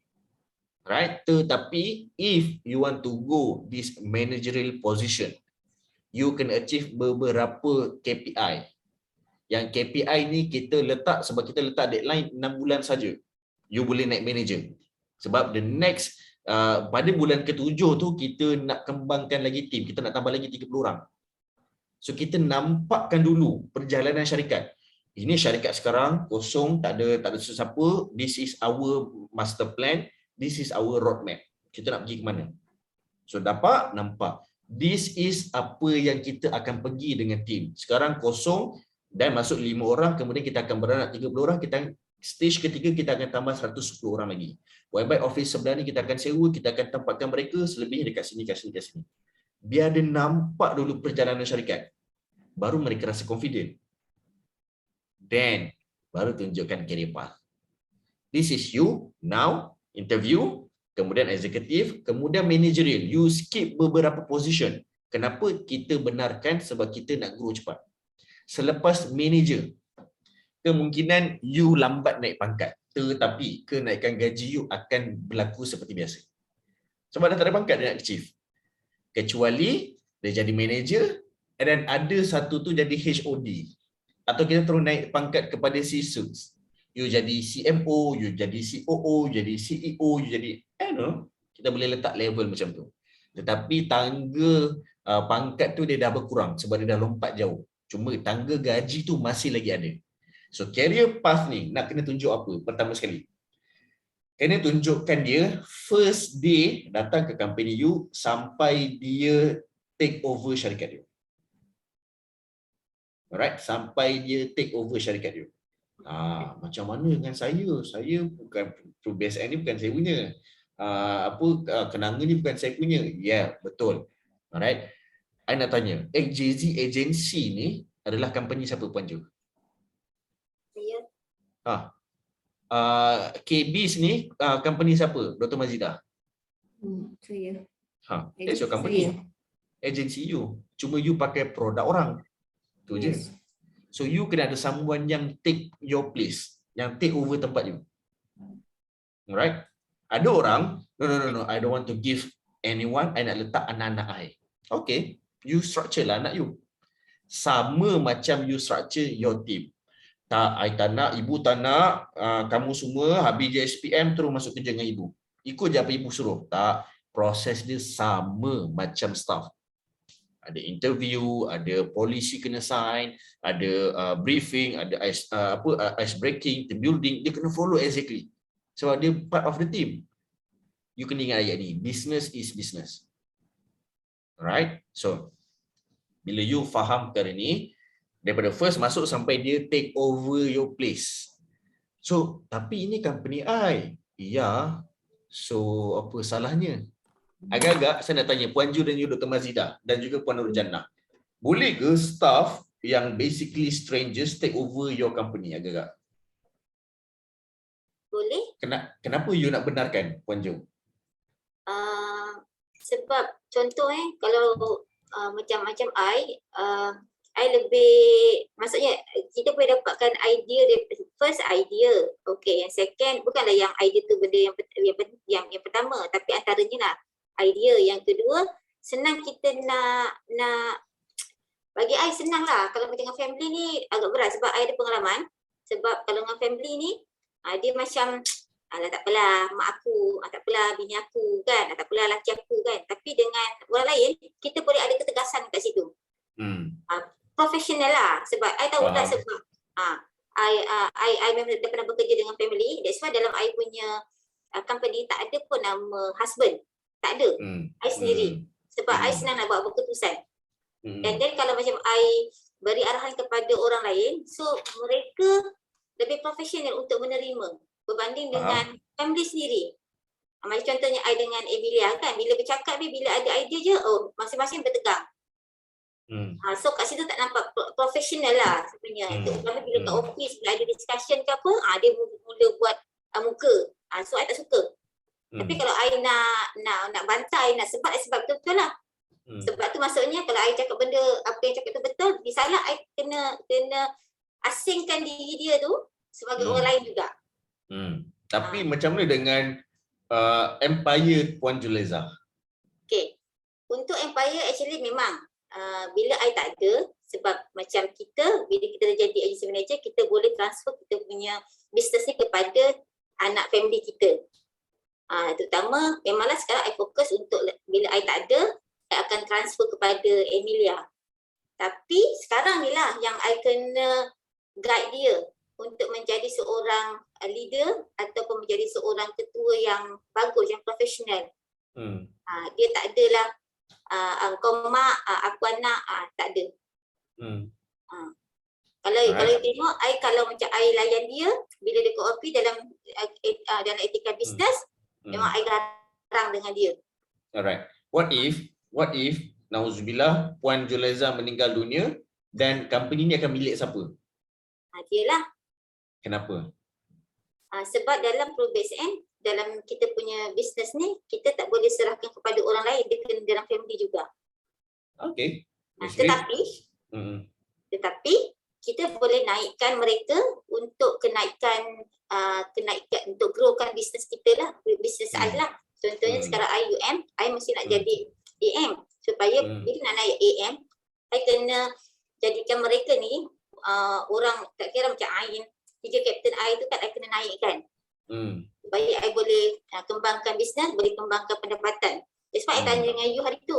Right? Tetapi if you want to go this managerial position, you can achieve beberapa KPI. Yang KPI ni kita letak sebab kita letak deadline 6 bulan saja. You boleh naik manager. Sebab the next pada bulan ke-7 tu kita nak kembangkan lagi team, kita nak tambah lagi 30 orang. So kita nampakkan dulu perjalanan syarikat. Ini syarikat sekarang kosong, tak ada sesiapa. This is our master plan, this is our roadmap. Kita nak pergi ke mana? So nampak. This is apa yang kita akan pergi dengan team. Sekarang kosong dan masuk 5 orang, kemudian kita akan beranak 30 orang, stage ketiga kita akan tambah 110 orang lagi. Whereby office sebelah ni kita akan sewa, kita akan tempatkan mereka selebihnya dekat sini, kat sini. Biar dia nampak dulu perjalanan syarikat. Baru mereka rasa confident. Then, baru tunjukkan career path. This is you, now, interview, kemudian eksekutif, kemudian managerial. You skip beberapa position. Kenapa kita benarkan? Sebab kita nak grow cepat. Selepas manager, kemungkinan you lambat naik pangkat. Tetapi kenaikan gaji you akan berlaku seperti biasa. Sebab dah tak ada pangkat dia nak achieve. Kecuali dia jadi manager dan ada satu tu jadi HOD. Atau kita terus naik pangkat kepada C-suite. You jadi CMO, you jadi COO, you jadi CEO, you jadi kita boleh letak level macam tu. Tetapi tangga pangkat tu dia dah berkurang sebab dia dah lompat jauh. Cuma tangga gaji tu masih lagi ada. So career path ni nak kena tunjuk apa? Pertama sekali, kena tunjukkan dia first day datang ke company you sampai dia take over syarikat you. Alright, sampai dia take over syarikat you. Macam mana dengan saya? Saya bukan BSN ni bukan saya punya. Kenanga ni bukan saya punya. Ya, betul. Alright. I nak tanya, XJZ agency ni adalah company siapa Puan Jo? Saya. KBIS ni company siapa? Dr. Mazidah? Saya. That's your company. Agency you. Cuma you pakai produk orang. Tu je. So you kena ada someone yang take your place, yang take over tempat you. Alright? Ada orang, no, I don't want to give anyone, I nak letak anak-anak I. Okay, you structure lah anak you. Sama macam you structure your team. I tak nak, ibu tak nak, kamu semua habis je SPM terus masuk kerja dengan ibu. Ikut je apa ibu suruh. Tak, proses dia sama macam staff. Ada interview, ada polisi kena sign, ada briefing, ada ice breaking, team building, dia kena follow exactly. Sebab dia part of the team. You kena ingat ayat ni, business is business. Alright? So, bila you faham perkara ni, daripada first masuk sampai dia take over your place. So, tapi ini company I. Ya. So, apa salahnya? Agak-agak saya nak tanya Puan Ju dan you Dr. Mazidah dan juga Puan Nur Jannah. Boleh ke staff yang basically strangers take over your company agak-agak? Boleh. Kenapa you nak benarkan Puan Ju? Sebab contoh kalau macam-macam I lebih, maksudnya kita boleh dapatkan idea, first idea. Okay, yang second bukanlah yang idea tu benda yang pertama, tapi antaranya lah idea. Yang kedua, senang kita nak bagi I senang lah. Kalau macam dengan family ni agak berat sebab I ada pengalaman. Sebab kalau dengan family ni dia macam Alah tak apalah mak aku, tak apalah bini aku kan, tak apalah laki aku kan. Tapi dengan orang lain, kita boleh ada ketegasan kat situ. Profesional lah. Sebab I tahu lah sebab I memang dah pernah bekerja dengan family. That's why dalam I punya company tak ada pun nama husband. Tak ada. I sendiri. Sebab I senang nak buat keputusan. And then kalau macam I beri arahan kepada orang lain, so mereka lebih profesional untuk menerima berbanding dengan family sendiri. Macam contohnya I dengan Emilia kan, bila bercakap ni, bila ada idea je, masing-masing bertegang. So kat situ tak nampak profesional lah sebenarnya. Terutama bila kat office, bila ada discussion ke apa, dia mula buat muka. So I tak suka. Tapi kalau I nak bantai, nak sebab betul-betul lah. Sebab tu maksudnya kalau I cakap benda, apa yang cakap tu betul, disalah I kena asingkan diri dia tu sebagai orang lain juga. Tapi macam mana dengan Empire Puan Julaiza? Okay. Untuk Empire actually memang bila I tak ada, sebab macam kita, bila kita dah jadi agency manager, kita boleh transfer kita punya business ni kepada anak family kita. Terutama memanglah sekarang I fokus untuk bila I tak ada, I akan transfer kepada Emilia. Tapi sekarang ni lah yang I kena guide dia untuk menjadi seorang leader ataupun menjadi seorang ketua yang bagus, yang profesional. Dia tak adalah kau mak, aku anak, tak ada. Kalau tengok, kalau macam I layan dia, bila dia kopi dalam etika bisnes, memang I garang dengan dia. Alright. What if nauzubillah Puan Julaiza meninggal dunia dan company ni akan milik siapa? Dia lah. Kenapa? Sebab dalam ProBSN, dalam kita punya bisnes ni, kita tak boleh serahkan kepada orang lain, dia kena dalam family juga. Okay. Tetapi kita boleh naikkan mereka untuk kenaikan untuk growkan bisnes kita lah, bisnes I lah. Contohnya sekarang I UM, I mesti nak jadi AM. Supaya bila nak naik AM, I kena jadikan mereka ni orang, tak kira macam Ain, 3 kapten I tu kan I kena naikkan. Supaya I boleh kembangkan bisnes, boleh kembangkan pendapatan. That's why I tanya dengan you hari tu.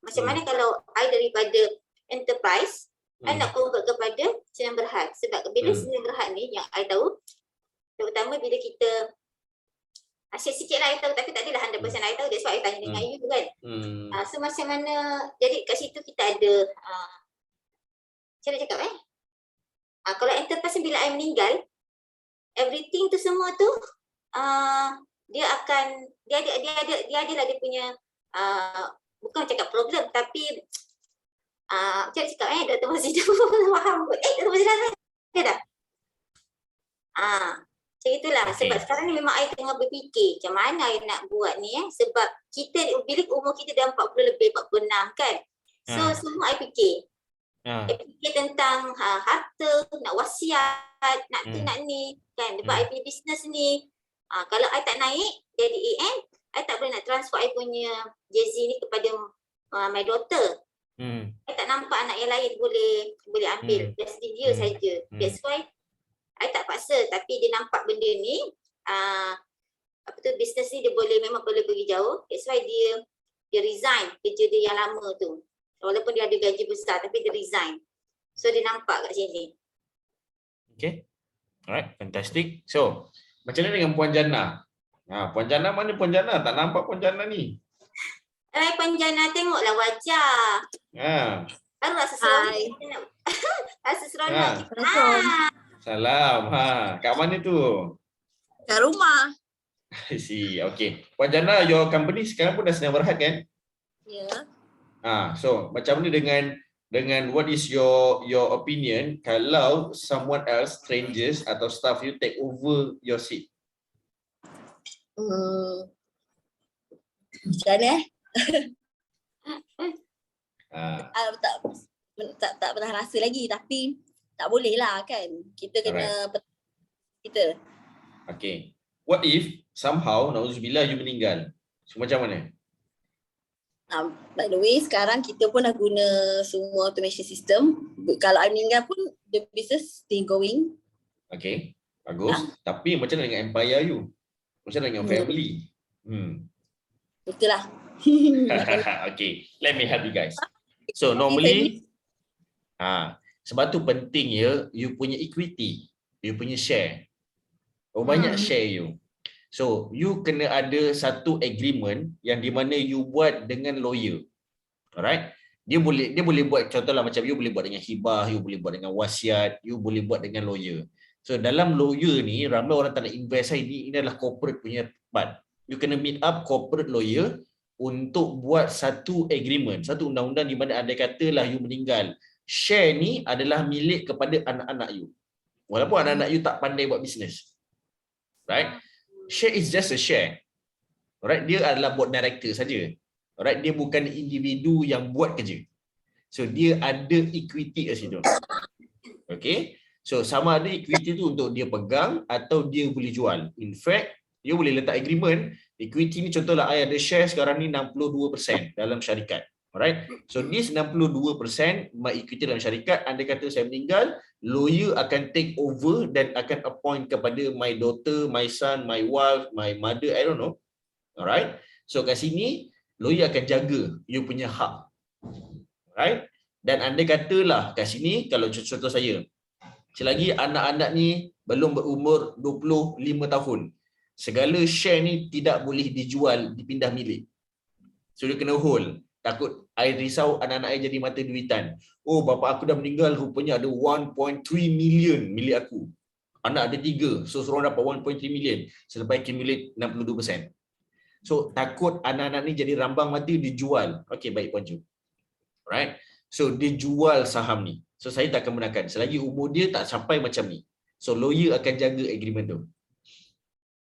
Macam mana kalau I daripada enterprise, I nak convert kepada Sdn Bhd. Sebab bila Sdn Bhd ni yang I tahu, terutama bila kita sikit lah I tahu, tapi tak adalah 100% I tahu. That's why I tanya dengan you kan. So macam mana, jadi kat situ kita ada macam mana cakap kalau enterprise bila I meninggal, everything tu semua tu dia adalah dia punya bukan cakap problem, tapi macam mana cakap Dr. Masjidah faham kot. Dr. Masjidah ada dah? Macam itulah. Sebab sekarang ni memang I tengah berfikir macam mana I nak buat ni sebab kita, bila umur kita dah 40 lebih, 46 kan. So semua I fikir. I fikir tentang harta, nak wasiat, nak tu nak ni kan. Sebab I punya business ni, kalau I tak naik jadi AM, I tak boleh nak transfer I punya JZ ni kepada my daughter. I tak nampak anak yang lain boleh ambil. Just dia saja. That's why I tak paksa, tapi dia nampak benda ni business ni dia memang boleh pergi jauh. That's why dia resign kerja dia yang lama tu. Walaupun dia ada gaji besar, tapi dia resign. So dia nampak kat sini. Okay. Alright, fantastic. So, macam mana dengan Puan Jannah? Puan Jannah mana Puan Jannah? Tak nampak Puan Jannah ni. Puan Jannah tengoklah wajah. Baru rasa seronok. Rasa seronok. Salam. Kat mana tu? Kat rumah. I see. Okay. Puan Jannah, your company sekarang pun dah Sdn Bhd kan? Ya. So macam mana dengan what is your opinion kalau someone else, strangers atau staff you take over your seat? Macam mana tak pernah rasa lagi, tapi tak boleh lah kan. Kita kena kita. Okay. What if somehow nauzubillah you meninggal? So macam mana? By the way, sekarang kita pun dah guna semua automation system. Kalau I meninggal pun, the business still going. Okay, bagus. Tapi macam mana dengan empire you? Macam dengan family. Betul lah. Okay, let me help you guys. So normally, sebab tu penting ya, you punya equity, you punya share. Banyak share you. So you kena ada satu agreement yang di mana you buat dengan lawyer. Alright? Dia boleh buat, contohlah macam you boleh buat dengan hibah, you boleh buat dengan wasiat, you boleh buat dengan lawyer. So dalam lawyer ni ramai orang tak nak invest, ini adalah corporate punya part. You kena meet up corporate lawyer untuk buat satu agreement, satu undang-undang di mana andai katalah you meninggal, share ni adalah milik kepada anak-anak you. Walaupun anak-anak you tak pandai buat bisnes. Right? Share is just a share. Alright, dia adalah board director saja. Alright, dia bukan individu yang buat kerja. So dia ada equity kat situ. Okay? So sama ada equity tu untuk dia pegang atau dia boleh jual. In fact, dia boleh letak agreement, equity ni contohlah I ada share sekarang ni 62% dalam syarikat. Alright? So this 62% my equity dalam syarikat, andai kata saya meninggal, lawyer akan take over dan akan appoint kepada my daughter, my son, my wife, my mother, I don't know. Alright? So kat sini lawyer akan jaga you punya hak. Right? Dan andai katalah kat sini kalau contoh saya, selagi anak-anak ni belum berumur 25 tahun, segala share ni tidak boleh dijual, dipindah milik. So dia kena hold. Takut I risau anak-anak I jadi mata duitan. Oh, bapa aku dah meninggal, rupanya ada 1.3 million milik aku. Anak ada 3, so seorang dapat 1.3 million. Selepas accumulate 62%. So takut anak-anak ni jadi rambang mati, dijual. Okay, baik Puan Ju. Right? So dia jual saham ni. So saya tak akan benarkan selagi umur dia tak sampai macam ni. So lawyer akan jaga agreement tu.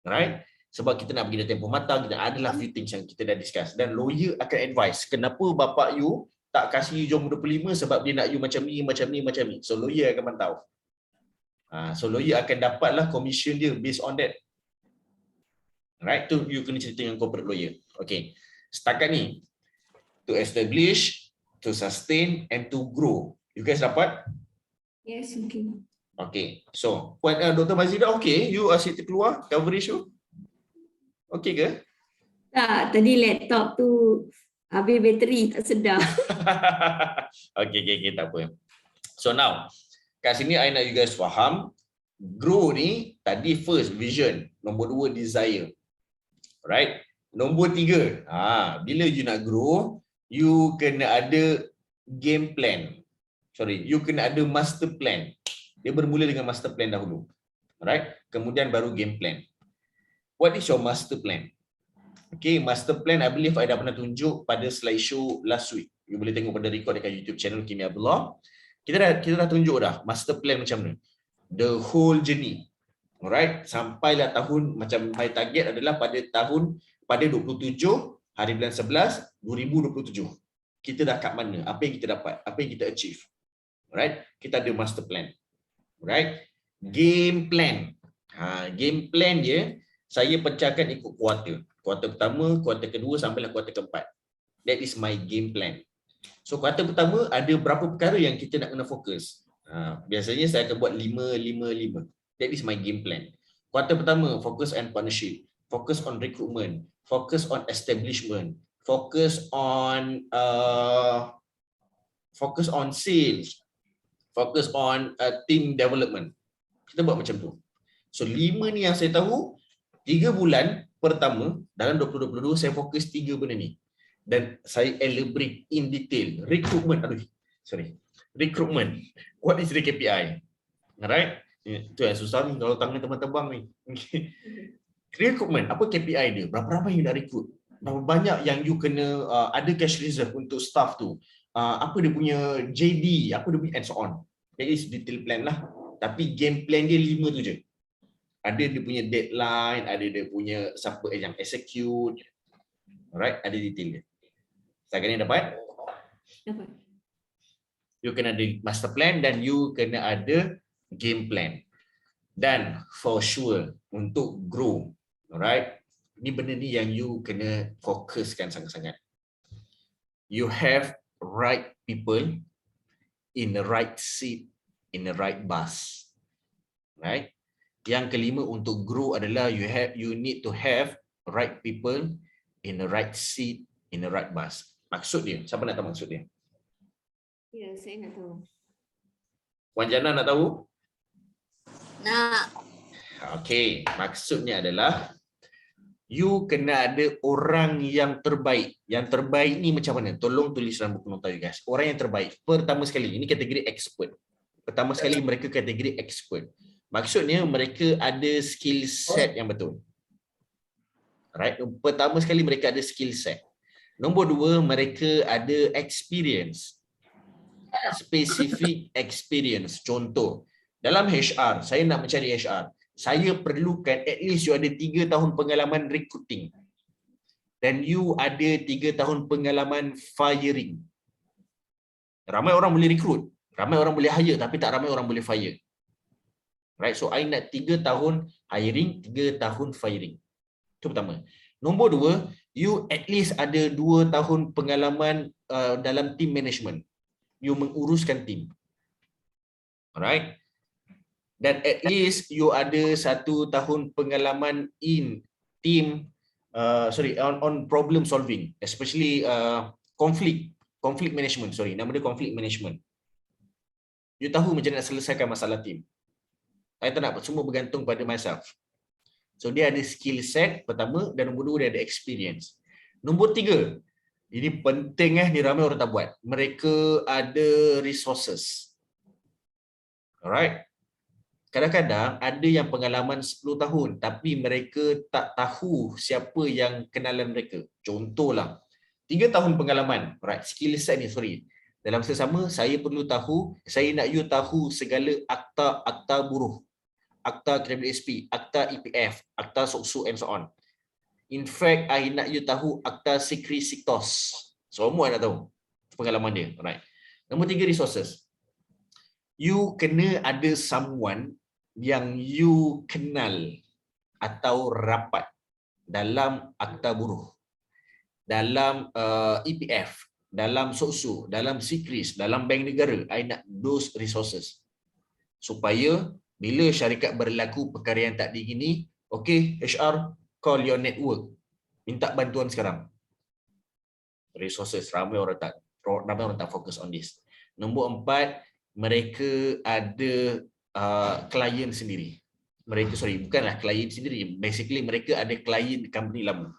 Right? Sebab kita nak bagi dia tempoh matang, kita adalah few things yang kita dah discuss. Dan lawyer akan advise, kenapa bapak you tak kasih you jom 25 sebab dia nak you macam ni, macam ni, macam ni. So lawyer akan pantau. So lawyer akan dapatlah commission dia based on that. Right? Tu you kena cerita dengan corporate lawyer. Okay. Setakat ni, to establish, to sustain and to grow. You guys dapat? Yes, okay. Okay. So, Dr. Mazida, okay, you asyik terkeluar coverage you? Okay ke? Tak, tadi laptop tu habis bateri, tak sedar. Okay, tak apa. So now, kat sini I nak you guys faham, grow ni tadi first vision, nombor 2 desire. Right? Nombor 3, bila you nak grow, you kena ada game plan. You kena ada master plan. Dia bermula dengan master plan dahulu. Alright? Kemudian baru game plan. What is your master plan? Okay, master plan I believe I dah pernah tunjuk pada slideshow last week. You boleh tengok pada record dekat YouTube channel Kimi Abdullah. Kita dah tunjuk dah master plan macam mana. The whole journey. Alright, sampailah tahun, macam my target adalah pada 27 hari bulan 11 2027. Kita dah kat mana? Apa yang kita dapat? Apa yang kita achieve? Alright, kita ada master plan. Alright, game plan. Game plan dia saya pecahkan ikut kuarter. Kuarter pertama, kuarter kedua sampailah kuarter keempat. That is my game plan. So kuarter pertama ada berapa perkara yang kita nak kena fokus. Biasanya saya akan buat 5-5-5. That is my game plan. Kuarter pertama, fokus on partnership, fokus on recruitment, fokus on establishment, fokus on sales, fokus on team development. Kita buat macam tu. So 5 ni yang saya tahu, 3 bulan pertama dalam 2022 saya fokus 3 benda ni. Dan saya elaborate in detail. Recruitment. Recruitment. What is the KPI? Alright? Itu yang susah ni kalau tangan terbang-terbang ni. Okay. Recruitment. Apa KPI dia? Berapa ramai yang nak recruit? Berapa banyak yang you kena ada cash reserve untuk staff tu? Apa dia punya JD? Apa dia punya and so on. That is detail plan lah. Tapi game plan dia 5 tu je. Ada dia punya deadline, ada dia punya siapa yang execute. Alright, ada detail dia. Setakat ni dapat? Dapat. You kena ada master plan dan you kena ada game plan. Dan for sure untuk grow, alright, ni benda ni yang you kena fokuskan sangat-sangat. You have right people in the right seat in the right bus, right? Yang kelima untuk grow adalah you need to have right people in the right seat in the right bus. Maksud dia, siapa nak tahu maksud dia? Ya, saya nak tahu. Puan Jana nak tahu? Nak. Okey, maksudnya adalah you kena ada orang yang terbaik. Yang terbaik ni macam mana? Tolong tulis dalam buku nota you guys. Orang yang terbaik. Pertama sekali, ini kategori expert. Pertama sekali mereka kategori expert. Maksudnya mereka ada skill set yang betul. Right? Pertama sekali mereka ada skill set. Nombor dua, mereka ada experience. Specific experience. Contoh, dalam HR, saya nak mencari HR. Saya perlukan at least you ada 3 tahun pengalaman recruiting. Dan you ada 3 tahun pengalaman firing. Ramai orang boleh recruit. Ramai orang boleh hire tapi tak ramai orang boleh fire. Right, so I nak 3 tahun hiring, 3 tahun firing. Itu pertama. Nombor dua, you at least ada 2 tahun pengalaman dalam team management. You menguruskan team. Alright. Dan at least you ada 1 tahun pengalaman in team, on problem solving, especially conflict management. Nama dia conflict management. You tahu macam mana nak selesaikan masalah team. Saya tak nak semua bergantung pada myself. So dia ada skill set pertama, dan nombor dua dia ada experience. Nombor tiga, ini penting ni ramai orang tak buat. Mereka ada resources. Alright. Kadang-kadang ada yang pengalaman 10 tahun tapi mereka tak tahu siapa yang kenalan mereka. Contohlah, 3 tahun pengalaman, right? Skill set ni, dalam masa sama, saya perlu tahu, saya nak you tahu segala akta buruh, akta KWSP, akta EPF, akta SOKSU and so on. In fact, I nak you tahu akta Sikri Siktos. Semua nak tahu pengalaman dia, right? Nombor 3, resources. You kena ada someone yang you kenal atau rapat dalam akta buruh, dalam EPF, dalam SOKSU, dalam Sikris, dalam Bank Negara. I nak those resources. Supaya bila syarikat berlaku perkara yang tak digini, okay, HR, call your network. Minta bantuan sekarang. Resources, ramai orang tak fokus on this. Nombor 4, mereka ada klien sendiri. Bukanlah klien sendiri. Basically, mereka ada klien company lama.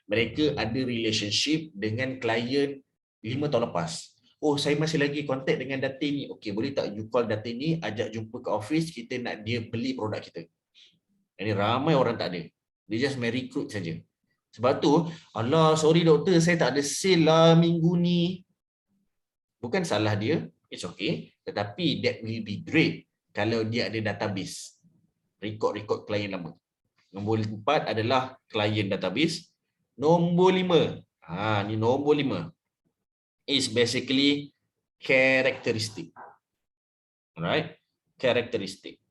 Mereka ada relationship dengan klien 5 tahun lepas. Oh, saya masih lagi kontak dengan Datin ni. Okey, boleh tak you call Datin ni, ajak jumpa ke office, kita nak dia beli produk kita. Ini ramai orang tak ada. Dia just may recruit saja. Sebab tu, Allah, sorry doktor, saya tak ada sale lah minggu ni. Bukan salah dia, it's okay. Tetapi that will be great kalau dia ada database. Rekod-rekod klien lama. Nombor 4 adalah klien database. Nombor 5. Ni nombor 5. Is basically characteristic. Alright? Characteristic.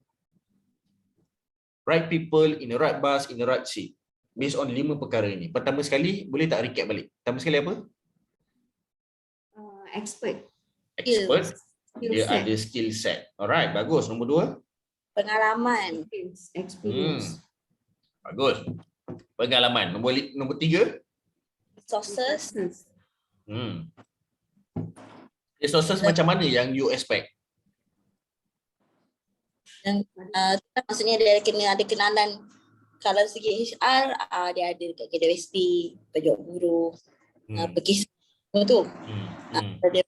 Right people in the right bus, in the right seat. Based on 5 perkara ini. Pertama sekali, boleh tak recap balik? Pertama sekali apa? Expert. Expert. Dia ada skill set. Alright, bagus. Nombor 2? Pengalaman. Experience. Bagus. Pengalaman. Nombor 3? Resources. Resources macam mana yang you expect? Yang maksudnya dia kena ada kenalan. Kalau segi HR, dia ada dekat KWSP, pejabat buruh, pergi semua tu. Dia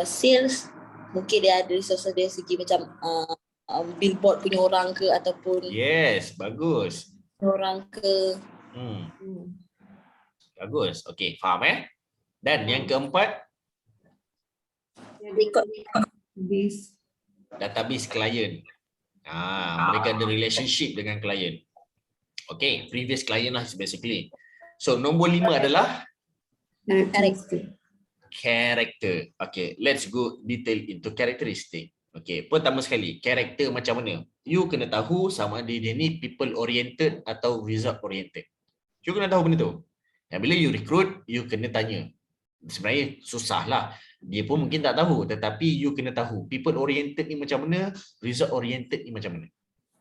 sales, mungkin dia ada resources dari segi macam billboard punya orang ke ataupun yes, bagus. Orang ke. Bagus. Okey, faham Dan yang keempat, database klien. Mereka ada relationship dengan klien. Okey, previous client lah basically. So nombor 5 adalah character. Okay, let's go detail into characteristic. Okay, pertama sekali, character macam mana? You kena tahu sama ada dia ni people oriented atau result oriented. You kena tahu benda tu. Dan bila you recruit, you kena tanya. Sebenarnya susah lah. Dia pun mungkin tak tahu, tetapi you kena tahu people oriented ni macam mana, result oriented ni macam mana.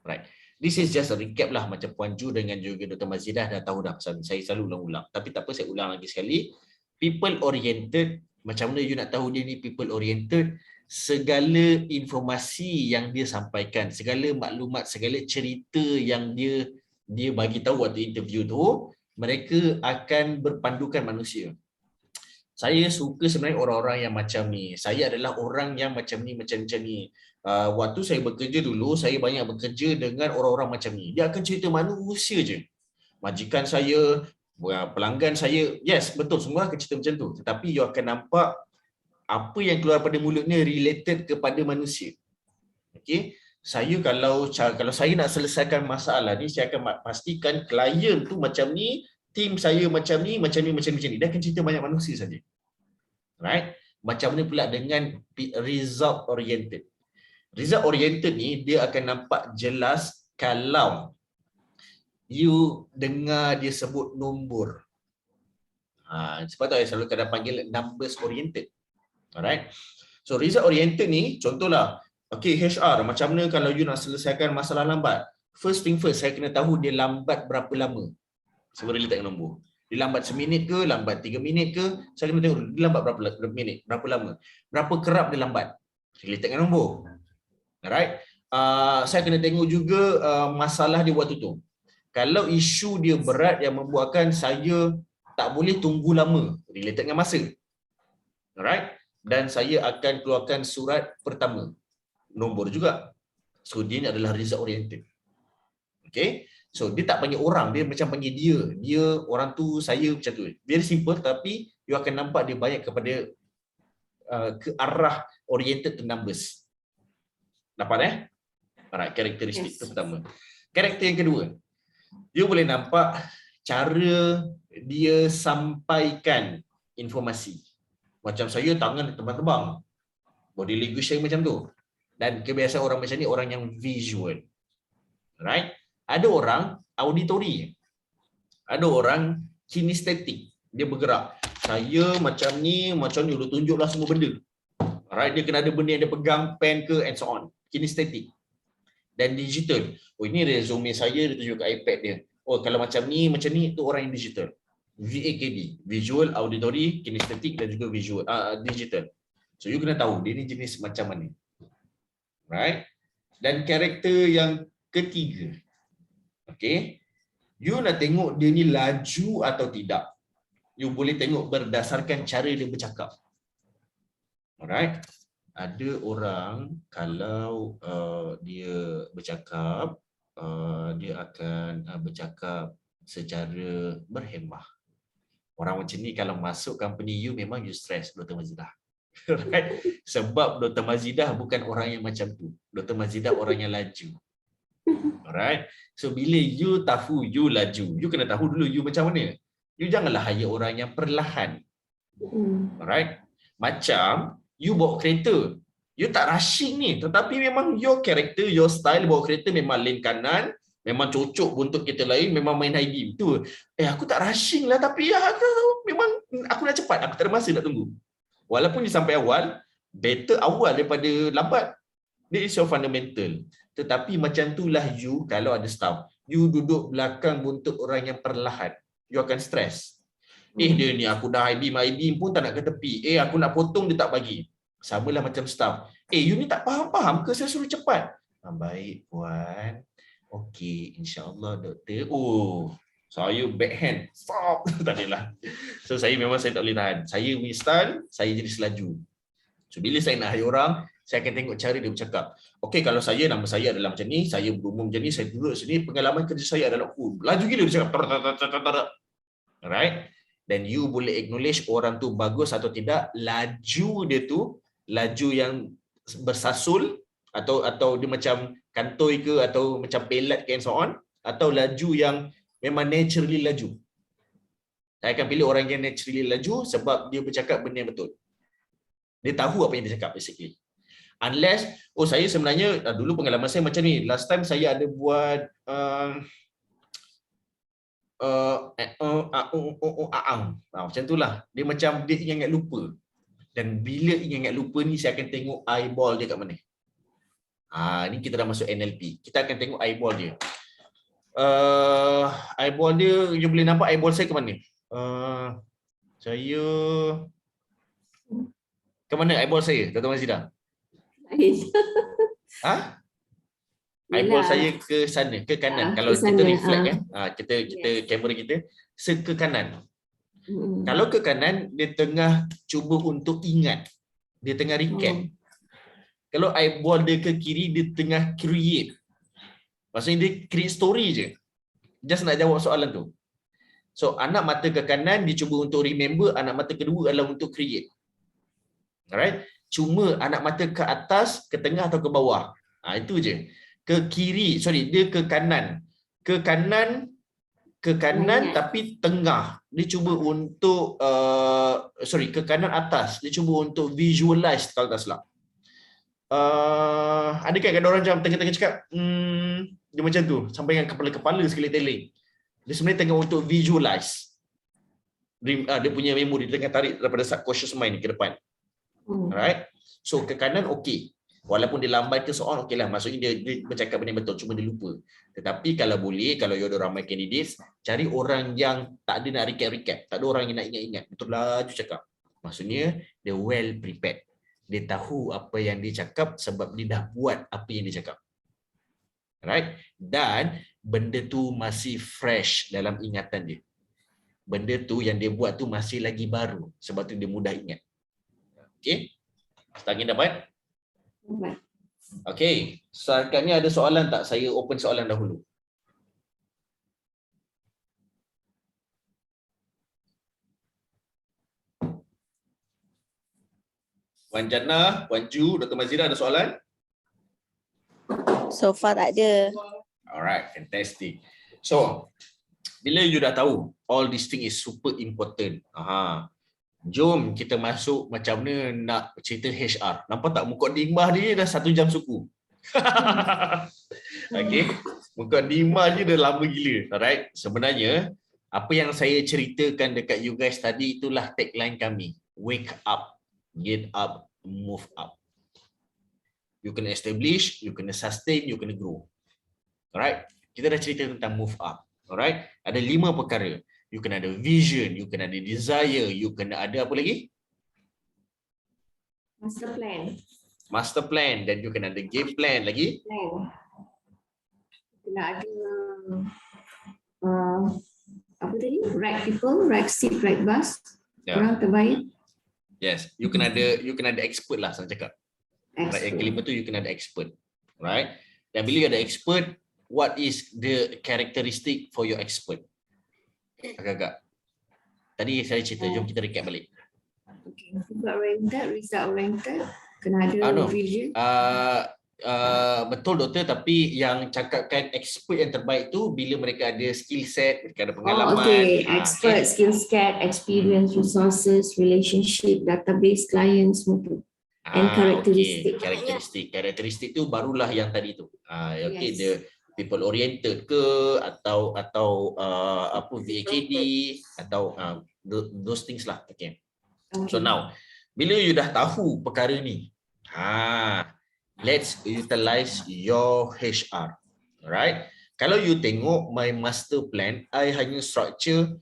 Right. This is just a recap lah, macam Puan Ju dengan juga Dr. Mazidah dah tahu dah. Saya selalu ulang-ulang. Tapi tak apa, saya ulang lagi sekali. People oriented, macam mana you nak tahu dia ni people oriented? Segala informasi yang dia sampaikan, segala maklumat, segala cerita yang dia bagi tahu waktu interview tu, mereka akan berpandukan manusia. Saya suka sebenarnya orang-orang yang macam ni. Saya adalah orang yang macam ni, macam ni. Waktu saya bekerja dulu, saya banyak bekerja dengan orang-orang macam ni. Dia akan cerita manusia je. Majikan saya, pelanggan saya, yes, betul, semua akan cerita macam tu. Tetapi you akan nampak apa yang keluar pada mulutnya related kepada manusia. Okay? Saya kalau saya nak selesaikan masalah ni, saya akan pastikan klien tu macam ni, tim saya macam ni. Dia akan cerita banyak manusia saja. Right? Macam mana pula dengan result oriented? Result oriented ni dia akan nampak jelas kalau you dengar dia sebut nombor. Sebab tu saya selalu kadang panggil numbers oriented. Alright? So result oriented ni contohlah, okay, HR macam mana kalau you nak selesaikan masalah lambat? First thing first, saya kena tahu dia lambat berapa lama. Sebab dia letak nombor. Dia lambat seminit ke, lambat 3 minit ke, saya kena tengok dia lambat berapa minit, berapa lama. Berapa kerap dia lambat. Saya letakkan nombor. Alright? Saya kena tengok juga masalah dia waktu tu. Kalau isu dia berat yang membuatkan saya tak boleh tunggu lama, related dengan masa. Alright? Dan saya akan keluarkan surat pertama. Nombor juga. So dia ni adalah result oriented. Okay? So dia tak panggil orang, dia macam panggil dia. Dia, orang tu, saya, macam tu. Very simple, tapi you akan nampak dia banyak kepada ke arah oriented to numbers. Dapat Alright, karakteristik tu pertama. Karakter yang kedua, you boleh nampak cara dia sampaikan informasi. Macam saya tangan terbang-terbang. Body language saya macam tu. Dan kebiasaan orang macam ni, orang yang visual. Right? Ada orang auditory. Ada orang kinestetik. Dia bergerak. Saya macam ni, dia tunjuklah semua benda. Alright, dia kena ada benda yang dia pegang, pen ke, and so on. Kinestetik. Dan digital. Oh, ini resume saya, dia tunjuk kat iPad dia. Oh, kalau macam ni, tu orang yang digital. VAKD. Visual, auditory, kinestetik dan juga visual, digital. So, you kena tahu dia ni jenis macam mana. Right? Dan karakter yang ketiga. Okay. You nak tengok dia ni laju atau tidak. You boleh tengok berdasarkan cara dia bercakap. Alright. Ada orang kalau dia bercakap, dia akan bercakap secara berhemah. Orang macam ni kalau masuk company you memang you stress, Dr. Mazidah. Right? Sebab Dr. Mazidah bukan orang yang macam tu. Dr. Mazidah orang yang laju. Alright. So bila you tahu you laju, you kena tahu dulu you macam mana. You janganlah hire orang yang perlahan. Alright. Macam you bawa kereta, you tak rushing ni, tetapi memang your character, your style bawa kereta memang lane kanan, memang cocok untuk kereta lain, memang main high beam tu. Aku tak rushing lah, tapi memang aku nak cepat, aku tak ada masa nak tunggu. Walaupun you sampai awal, better awal daripada lambat. This is your fundamental. Tetapi macam itulah you kalau ada staff. You duduk belakang buntut orang yang perlahan. You akan stres. Dia ni aku dah high beam pun tak nak ke tepi. Aku nak potong dia tak bagi. Samalah macam staff. You ni tak faham ke saya suruh cepat? Baik puan. Okey, insya-Allah doktor. Saya backhand. Stop. Tak adalah. So saya tak boleh tahan. Saya instan, saya jadi selaju. So bila saya nak hire orang, saya akan tengok cara dia bercakap. Okey, kalau nama saya adalah macam ni, saya berumur macam ni, saya duduk sini, pengalaman kerja saya adalah laju gila dia bercakap. Alright? Dan you boleh acknowledge orang tu bagus atau tidak, laju dia tu, laju yang bersasul atau dia macam kantoi ke atau macam pelat ke and so on, atau laju yang memang naturally laju. Saya akan pilih orang yang naturally laju sebab dia bercakap benda yang betul. Dia tahu apa yang dia cakap basically. Unless, saya sebenarnya, dulu pengalaman saya macam ni. Last time saya ada buat macam itulah. Dia macam dia ingat lupa. Dan bila ingat lupa ni, saya akan tengok eyeball dia kat mana. Ni kita dah masuk NLP. Kita akan tengok eyeball dia. Eyeball dia, you boleh nampak eyeball saya ke mana? Saya ke mana eyeball saya, Dr. Mazidah? Eyeball saya ke sana, ke kanan. Kalau kita reflect kan, kita kamera kita ke kanan. Kalau ke kanan, dia tengah cuba untuk ingat. Dia tengah recap. Kalau eyeball dia ke kiri, dia tengah create. Maksudnya dia create story je. Just nak jawab soalan tu. So, anak mata ke kanan, dia cuba untuk remember. Anak mata kedua adalah untuk create. Alright? Cuma anak mata ke atas, ke tengah atau ke bawah. Itu je. Ke kiri, dia ke kanan. Ke kanan tapi tengah. Dia cuba untuk ke kanan atas. Dia cuba untuk visualize kalau tak silap. Adakah ada orang macam tengah-tengah cakap dia macam tu sampai dengan kepala-kepala sekali teling. Dia sebenarnya tengah untuk visualize. Dia punya memori, dia tengah tarik daripada subconscious mind ke depan. Alright. So ke kanan okey. Walaupun dia lambat ke soal, okey lah. Maksudnya dia bercakap benda betul, cuma dia lupa. Tetapi kalau boleh, kalau you ada ramai candidates, cari orang yang tak ada nak recap. Tak ada orang yang nak ingat-ingat. Betul laju cakap. Maksudnya, dia well prepared. Dia tahu apa yang dia cakap sebab dia dah buat apa yang dia cakap. Alright? Dan benda tu masih fresh dalam ingatan dia. Benda tu yang dia buat tu masih lagi baru. Sebab tu dia mudah ingat. Okey? Setengah dapat? Okey, setakat ni ada soalan tak? Saya open soalan dahulu. Puan Jannah, Puan Ju, Dr. Mazidah ada soalan? So far tak ada. Alright, fantastic. So, bila you dah tahu all these things is super important. Jom kita masuk macam mana nak cerita HR. Nampak tak mukadimah dia dah 1 jam suku. Okey. Mukadimah dia dah lama gila. Alright. Sebenarnya apa yang saya ceritakan dekat you guys tadi itulah tagline kami. Wake up, get up, move up. You kena establish, you kena sustain, you kena grow. Alright. Kita dah cerita tentang move up. Alright. Ada 5 perkara. You kena ada vision, you kena ada desire, you kena ada apa lagi? Master plan, dan you kena ada game plan lagi. Kena ada apa tadi? Right people, right seat, right bus. Orang terbaik. Yes, you kena ada expert lah saya cakap. Right, yang kelima tu you kena ada expert. Right? Dan bila you ada expert, what is the characteristic for your expert? Agak-agak. Tadi saya cerita, jom kita recap balik. Okay. Result oriented, kena ada vision. Betul doktor, tapi yang cakapkan expert yang terbaik tu bila mereka ada skill set, mereka ada pengalaman. Expert, skill set, experience, resources, relationship, database, clients, semua tu. And karakteristik. Karakteristik tu barulah yang tadi tu. The people oriented ke atau apa VAKD atau those things lah. Okay. So now bila you dah tahu perkara ni, let's utilize your HR. Alright. Kalau you tengok my master plan, I hanya structure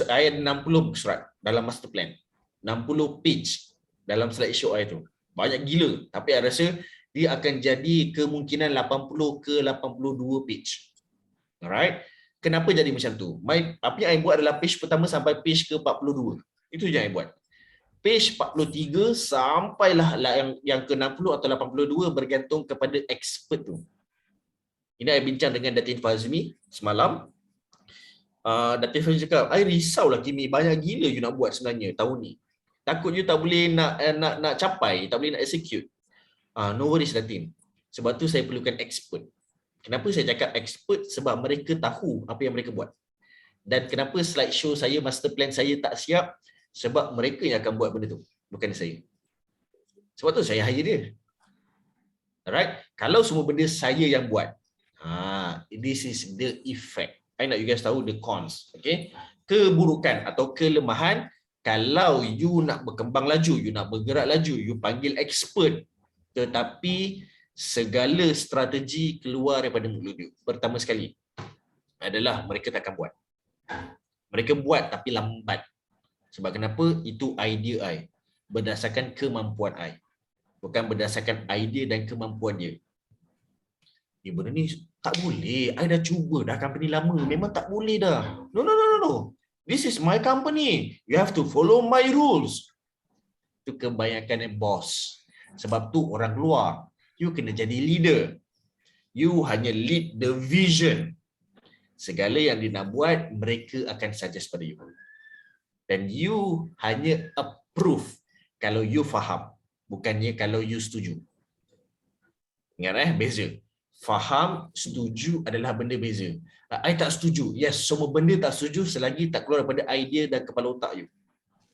I ada 60 muka surat dalam master plan. 60 page dalam slideshow I tu. Banyak gila, tapi I rasa dia akan jadi kemungkinan 80 ke 82 page. Alright. Kenapa jadi macam tu? Apa yang I buat adalah page pertama sampai page ke 42. Itu je yang I buat. Page 43 sampailah yang ke 60 atau 82 bergantung kepada expert tu. Ini I bincang dengan Datin Fazmi semalam. Datin Fazmi cakap, I risaulah Kimi, banyak gila you nak buat sebenarnya tahun ni. Takut you tak boleh nak capai, tak boleh nak execute. No worries Datin. Sebab tu saya perlukan expert. Kenapa saya cakap expert? Sebab mereka tahu apa yang mereka buat. Dan kenapa slideshow saya, master plan saya tak siap? Sebab mereka yang akan buat benda tu, bukan saya. Sebab tu saya hire dia. Alright? Kalau semua benda saya yang buat, this is the effect. I nak you guys tahu the cons. Okay? Keburukan atau kelemahan Kalau you nak berkembang laju, you nak bergerak laju, you panggil expert. Tetapi segala strategi keluar daripada mulut you. Pertama sekali adalah mereka takkan buat. Mereka buat tapi lambat. Sebab kenapa? Itu idea I. Berdasarkan kemampuan I. Bukan berdasarkan idea dan kemampuan dia. Ni benda ni tak boleh. I dah cuba dah company lama. Memang tak boleh dah. No. This is my company. You have to follow my rules. Itu kebanyakan bos. Sebab tu orang luar. You kena jadi leader. You hanya lead the vision. Segala yang dia nak buat, mereka akan suggest pada you. Dan you hanya approve kalau you faham. Bukannya kalau you setuju. Ingat beza. Faham, setuju adalah benda beza. I tak setuju. Yes, semua benda tak setuju selagi tak keluar daripada idea dan kepala otak you.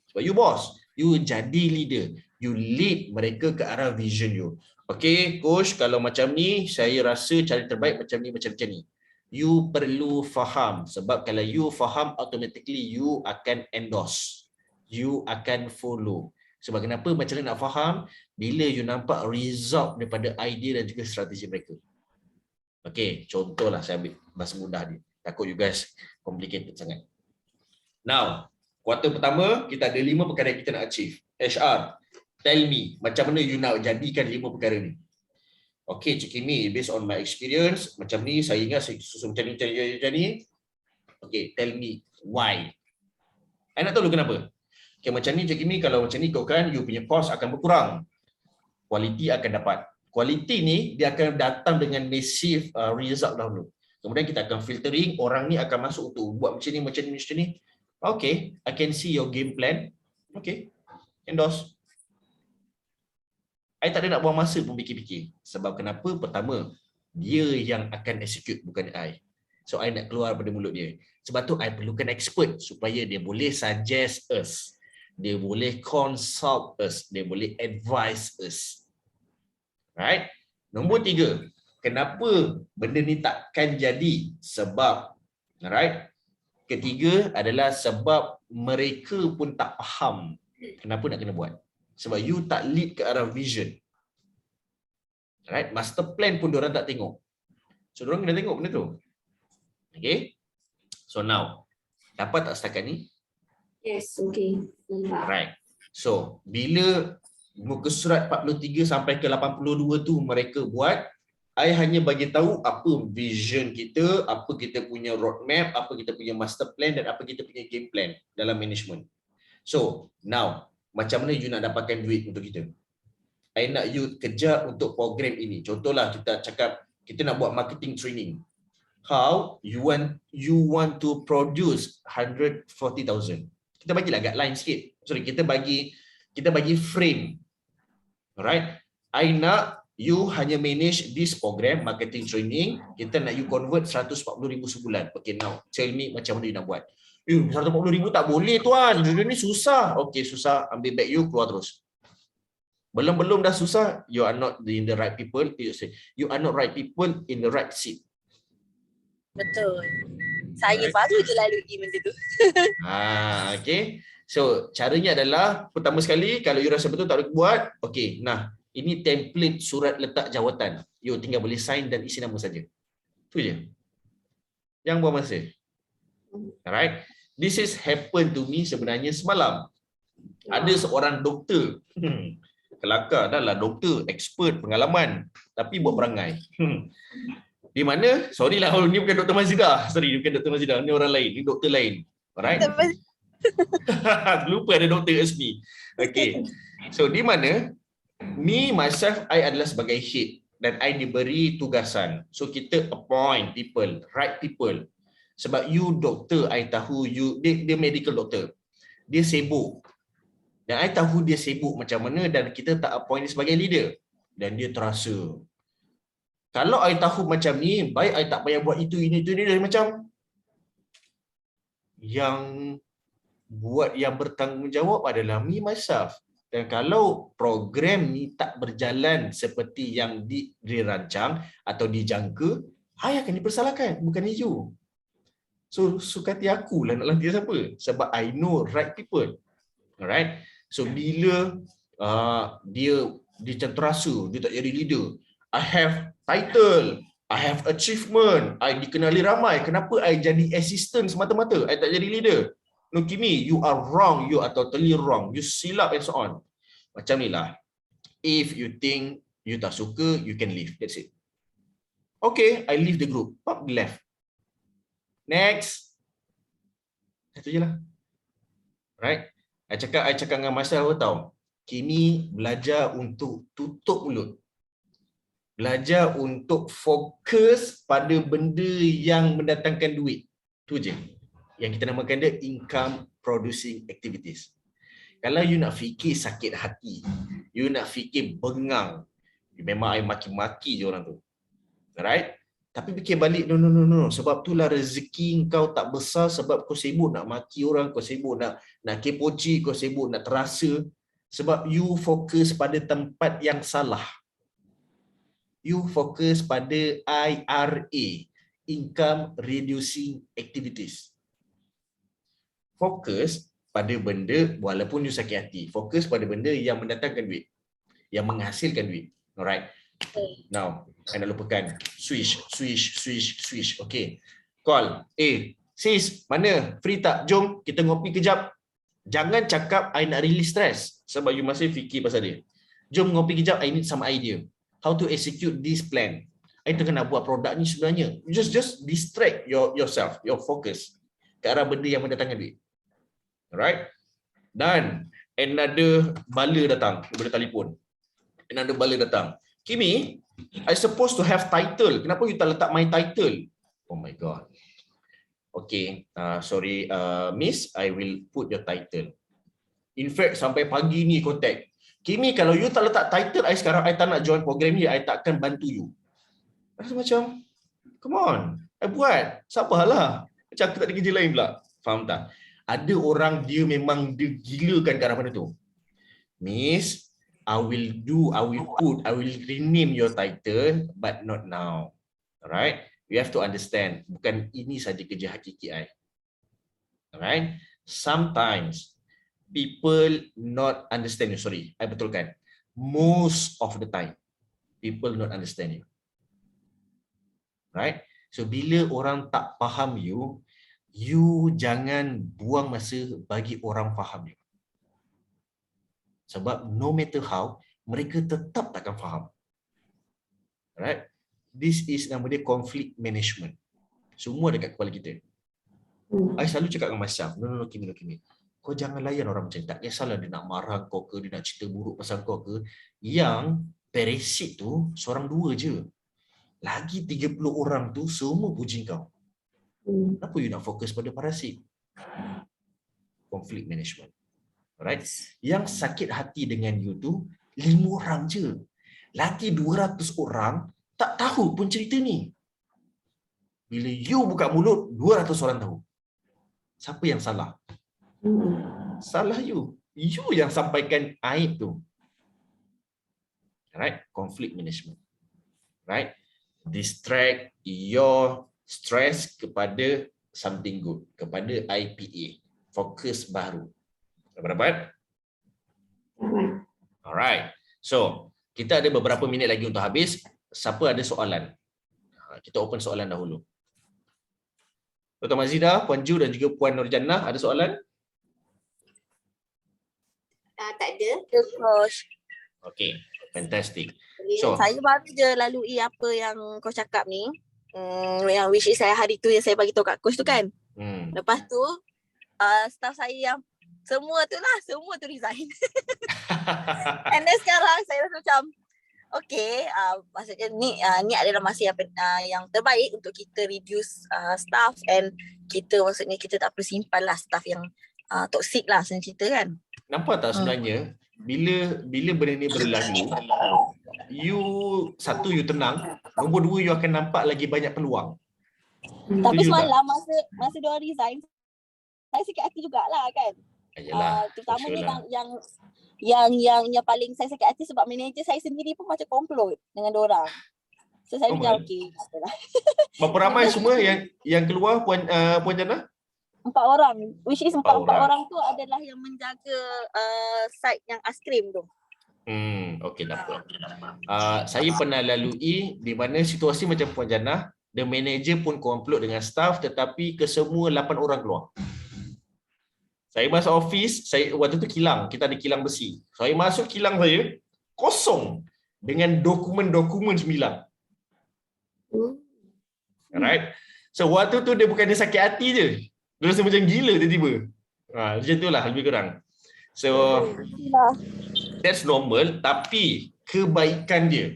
Sebab you boss, you jadi leader. You lead mereka ke arah vision you. Okay, coach, kalau macam ni, saya rasa cara terbaik macam ni, macam ni. You perlu faham. Sebab kalau you faham, automatically you akan endorse. You akan follow. Sebab kenapa? Macam mana nak faham? Bila you nampak result daripada idea dan juga strategi mereka. Okay, contohlah saya ambil bahasa mudah ni. Takut you guys complicated sangat. Now, kuartal pertama, kita ada 5 perkara yang kita nak achieve. HR, tell me, macam mana you nak jadikan 5 perkara ni? Okay, Cik Kimi, based on my experience, macam ni, saya ingat saya susun macam ni. Okay, tell me why. I nak tahu kenapa. Okay, macam ni, Cik Kimi, kalau macam ni kau kan, you punya cost akan berkurang. Quality akan dapat. Quality ni, dia akan datang dengan massive result dahulu. Kemudian kita akan filtering, orang ni akan masuk untuk buat macam ni. Okay, I can see your game plan. Okay, endorse. I tak ada nak buang masa pun fikir-fikir. Sebab kenapa? Pertama, dia yang akan execute, bukan I. So, I nak keluar daripada mulut dia. Sebab tu, I perlukan expert supaya dia boleh suggest us. Dia boleh consult us. Dia boleh advise us. Right? Nombor 3, kenapa benda ni takkan jadi? Sebab, right? Ketiga adalah sebab mereka pun tak faham kenapa nak kena buat. Sebab you tak lead ke arah vision. Right? Master plan pun diorang tak tengok. So, diorang kena tengok benda tu. Okay? So, now, dapat tak setakat ni? Yes, okay. Nampak. Right. So, bila muka surat 43 sampai ke 82 tu mereka buat, I hanya bagi tahu apa vision kita, apa kita punya roadmap, apa kita punya master plan dan apa kita punya game plan dalam management. So, now, macam mana you nak dapatkan duit untuk kita? I nak you kejar untuk program ini. Contohlah kita cakap, kita nak buat marketing training. How you want to produce 140,000. Kita bagilah guideline sikit. Sorry, kita bagi frame. Alright? I nak you hanya manage this program, marketing training. Kita nak you convert 140,000 sebulan. Okay, now tell me macam mana you nak buat. 140,000 tak boleh tuan. Ini susah. Okay, susah. Ambil bag you, keluar terus. Belum dah susah, you are not in the right people. You are not right people in the right seat. Betul. Saya baru je lalu pergi benda tu. Okay. So, caranya adalah, pertama sekali, kalau you rasa betul tak boleh buat, okay, nah, ini template surat letak jawatan. You tinggal boleh sign dan isi nama saja. Itu je. Yang buang masa. Alright. This is happened to me sebenarnya semalam. Ada seorang doktor. Kelakar dah lah doktor, expert, pengalaman. Tapi buat perangai. Di mana? Sorry lah, ni bukan Dr. Mazidah. Sorry, ni bukan Dr. Mazidah. Ni orang lain. Ni doktor lain. Alright. Lupa ada Dr. Esmi. Okay. So, di mana? Me, myself, I adalah sebagai head. Dan I diberi tugasan. So, kita appoint people, right people. Sebab you doktor, I tahu you, dia medical doctor. Dia sibuk. Dan I tahu dia sibuk macam mana dan kita tak appoint dia sebagai leader. Dan dia terasa. Kalau I tahu macam ni, baik I tak payah buat itu, ini, dan macam yang buat yang bertanggungjawab adalah me, myself. Dan kalau program ni tak berjalan seperti yang dirancang atau dijangka, I akan dipersalahkan, bukan you. So, suka hati aku lah nak lantik siapa. Sebab I know right people. Alright. So bila dia macam terasa dia tak jadi leader. I have title, I have achievement, I dikenali ramai. Kenapa I jadi assistant semata-mata? I tak jadi leader. No, Kimi, you are wrong. You are totally wrong. You silap and so on. Macam ni lah. If you think you tak suka, you can leave. That's it. Okay, I leave the group. Pop, left. Next. Itu je lah. Right? I cakap dengan Marcel apa tahu? Kimi belajar untuk tutup mulut. Belajar untuk fokus pada benda yang mendatangkan duit. Tu je. Yang kita namakan dia income producing activities. Kalau you nak fikir sakit hati, you nak fikir bengang, memang I maki-maki je orang tu. Alright? Tapi fikir balik, no. Sebab itulah rezeki kau tak besar sebab kau sibuk nak maki orang, kau sibuk nak kepoci, kau sibuk nak terasa. Sebab you fokus pada tempat yang salah. You fokus pada IRA, Income Reducing Activities. Fokus pada benda, walaupun you sakit hati, fokus pada benda yang mendatangkan duit, yang menghasilkan duit. Alright? Now, I nak lupakan. Switch. Okay. Call. Sis, mana? Free tak? Jom, kita ngopi kejap. Jangan cakap I nak release stress. Sebab you masih fikir pasal dia. Jom ngopi kejap, I need some idea. How to execute this plan. I tengah nak buat produk ni sebenarnya. Just distract yourself, your focus ke arah benda yang mendatangkan duit. Alright? Dan another bala datang daripada telefon. Another bala datang. Kimi, I supposed to have title. Kenapa you tak letak my title? Oh my God. Okay, sorry, Miss, I will put your title. In fact, sampai pagi ni contact. Kimi, kalau you tak letak title, I sekarang I tak nak join program ni, I takkan bantu you. Rasa macam, come on, I buat. Sabarlah. Macam aku tak ada kerja lain pula. Faham tak? Ada orang dia memang dia gilakan ke arah mana tu. Miss, I will rename your title, but not now. Alright? You have to understand, bukan ini saja kerja hakiki I. Alright? Sometimes, people not understand you. Sorry, I betulkan. Most of the time, people not understand you. Right? So, bila orang tak faham you jangan buang masa bagi orang faham you. Sebab no matter how, mereka tetap takkan faham. Right? This is nama dia conflict management. Semua dekat kepala kita. I selalu cakap dengan Masyam, no, Kimi. Kau jangan layan orang macam tak kisahlah dia nak marah kau ke, dia nak cerita buruk pasal kau ke. Yang parasit tu, seorang dua je. Lagi 30 orang tu, semua puji kau. Kenapa you nak fokus pada parasit? Conflict management. Alright? Yang sakit hati dengan you tu 5 orang je. Lagi 200 orang tak tahu pun cerita ni. Bila you buka mulut, 200 orang tahu. Siapa yang salah? Salah you. You yang sampaikan aib tu. Alright? Conflict management. Right? Distract your stress kepada something good. Kepada IPA. Fokus baru. Dapat? Alright. So, kita ada beberapa minit lagi untuk habis. Siapa ada soalan? Kita open soalan dahulu. Dr. Mazidah, Puan Ju dan juga Puan Nurjannah, ada soalan? Tak ada. Okay, fantastic. So, saya baru je lalui apa yang kau cakap ni. Yang which is saya hari tu yang saya bagi tahu kat coach tu kan. Lepas tu, staff saya yang semua tu resign. And then sekarang saya rasa macam okay, maksudnya ni adalah masa yang terbaik untuk kita reduce staff and kita maksudnya kita tak perlu simpan lah staff yang toxic lah senang cerita kan. Nampak tak sebenarnya bila benda ni berlalu, you tenang, nombor 2 you akan nampak lagi banyak peluang. Tapi semalam masa dia resign, saya sakit hati jugalah kan. Terutamanya yang paling saya sakit hati sebab manager saya sendiri pun macam komplot dengan diorang. So saya macam okey. Berapa ramai semua yang keluar Puan Jannah? 4 orang. Which is 4 orang. orang tu adalah yang menjaga site yang aiskrim tu. Okey, tak apa. Saya pernah lalui di mana situasi macam Puan Jannah, the manager pun komplot dengan staff tetapi kesemua 8 orang keluar. Saya masuk office, waktu tu kilang, kita ada kilang besi. Saya masuk kilang saya, kosong dengan dokumen-dokumen 9. Alright. So waktu tu dia bukan dia sakit hati je. Dia rasa macam gila tiba-tiba. Macam tu lah lebih kurang. So that's normal, tapi kebaikan dia.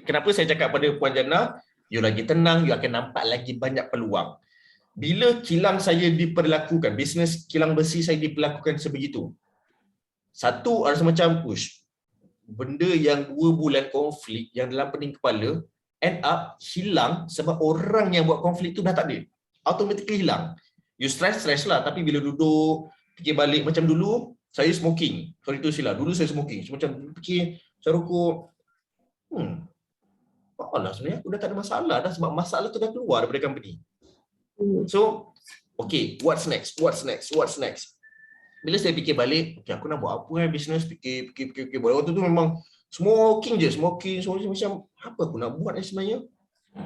Kenapa saya cakap pada Puan Jannah, you lagi tenang, you akan nampak lagi banyak peluang. Bila kilang saya diperlakukan, bisnes kilang besi saya diperlakukan sebegitu. Satu rasa macam push. Benda yang 2 bulan konflik yang dalam pening kepala, end up hilang sebab orang yang buat konflik tu dah tak ada. Automatically hilang. You stress lah, tapi bila duduk, fikir balik macam dulu, saya smoking. Sorry tu silap. Dulu saya smoking. So, macam fikir, saya rokok. Alah sebenarnya aku dah tak ada masalah dah sebab masalah tu dah keluar daripada company. So, okay, what's next? Bila saya fikir balik, okay, aku nak buat apa bisnes, fikir. Waktu tu memang smoking je, macam apa aku nak buat sebenarnya?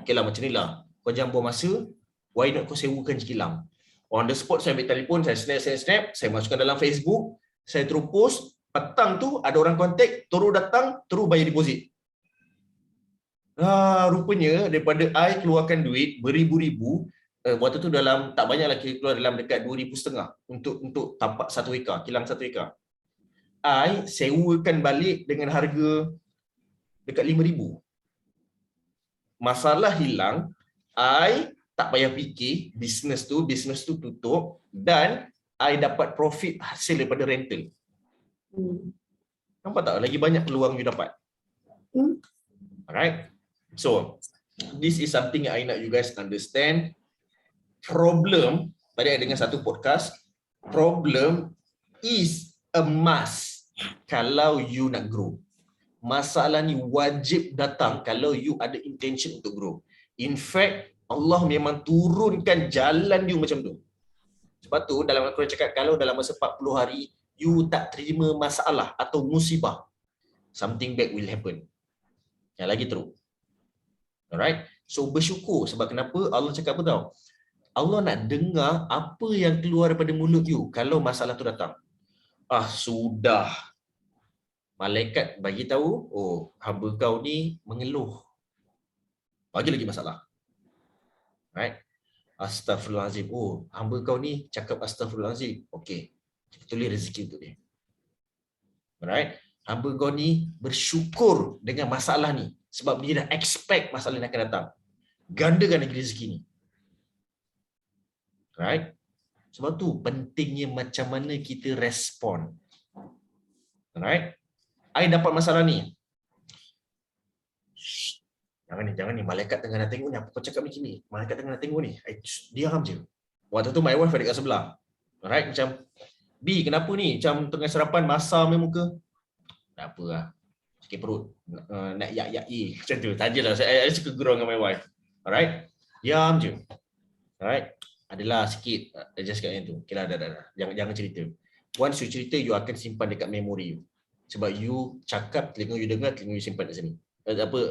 Okay lah, macam ni lah. Kau jangan buang masa, why not kau sewakan je kilang? On the spot saya ambil telefon, saya snap, saya masukkan dalam Facebook, saya terus post, petang tu ada orang kontak, terus datang, terus bayar deposit. Rupanya daripada I keluarkan duit beribu-ribu, waktu tu dalam tak banyak lagi, keluar dalam dekat 2,500 untuk tapak 1 ekar, kilang 1 ekar. I sewakan balik dengan harga dekat 5,000. Masalah hilang, I tak payah fikir, bisnes tu tutup dan I dapat profit hasil daripada rental. Nampak tak? Lagi banyak peluang you dapat. Alright. So, this is something I nak you guys understand. Problem, tadi I dengar satu podcast, problem is a must kalau you nak grow. Masalah ni wajib datang kalau you ada intention untuk grow. In fact, Allah memang turunkan jalan you macam tu. Sebab tu dalam Al-Quran cakap kalau dalam masa 40 hari you tak terima masalah atau musibah, something bad will happen. Yang lagi teruk. Alright? So bersyukur sebab kenapa Allah cakap apa tau? Allah nak dengar apa yang keluar daripada mulut you kalau masalah tu datang. Sudah. Malaikat bagi tahu, hamba kau ni mengeluh. Bagi lagi masalah. Right? Astaghfirullahalazim. Hamba kau ni cakap astaghfirullahalazim. Okey. Tulis rezeki untuk dia. Alright? Hamba kau ni bersyukur dengan masalah ni sebab dia dah expect masalah ni akan datang. Gandakan lagi rezeki ni. Right? Sebab tu pentingnya macam mana kita respon. Alright? I dapat masalah ni. Jangan ni. Malaikat tengah nak tengok ni. Apa kau cakap macam ni? Malaikat tengah nak tengok ni. Diam je. Waktu tu my wife ada kat sebelah. Alright? Macam, B, kenapa ni? Macam tengah sarapan masam ni muka. Tak apa lah. Sakit perut. Nak yak-yak-i. Macam tu. Tajalah. Saya suka gurau dengan my wife. Alright? Diam je. Alright? Adalah sikit. Adjust kat yang tu. Okay lah, dah. Jangan cerita. Once you cerita, you akan simpan dekat memori you. Sebab you cakap, telinga you dengar, telinga you simpan kat sini.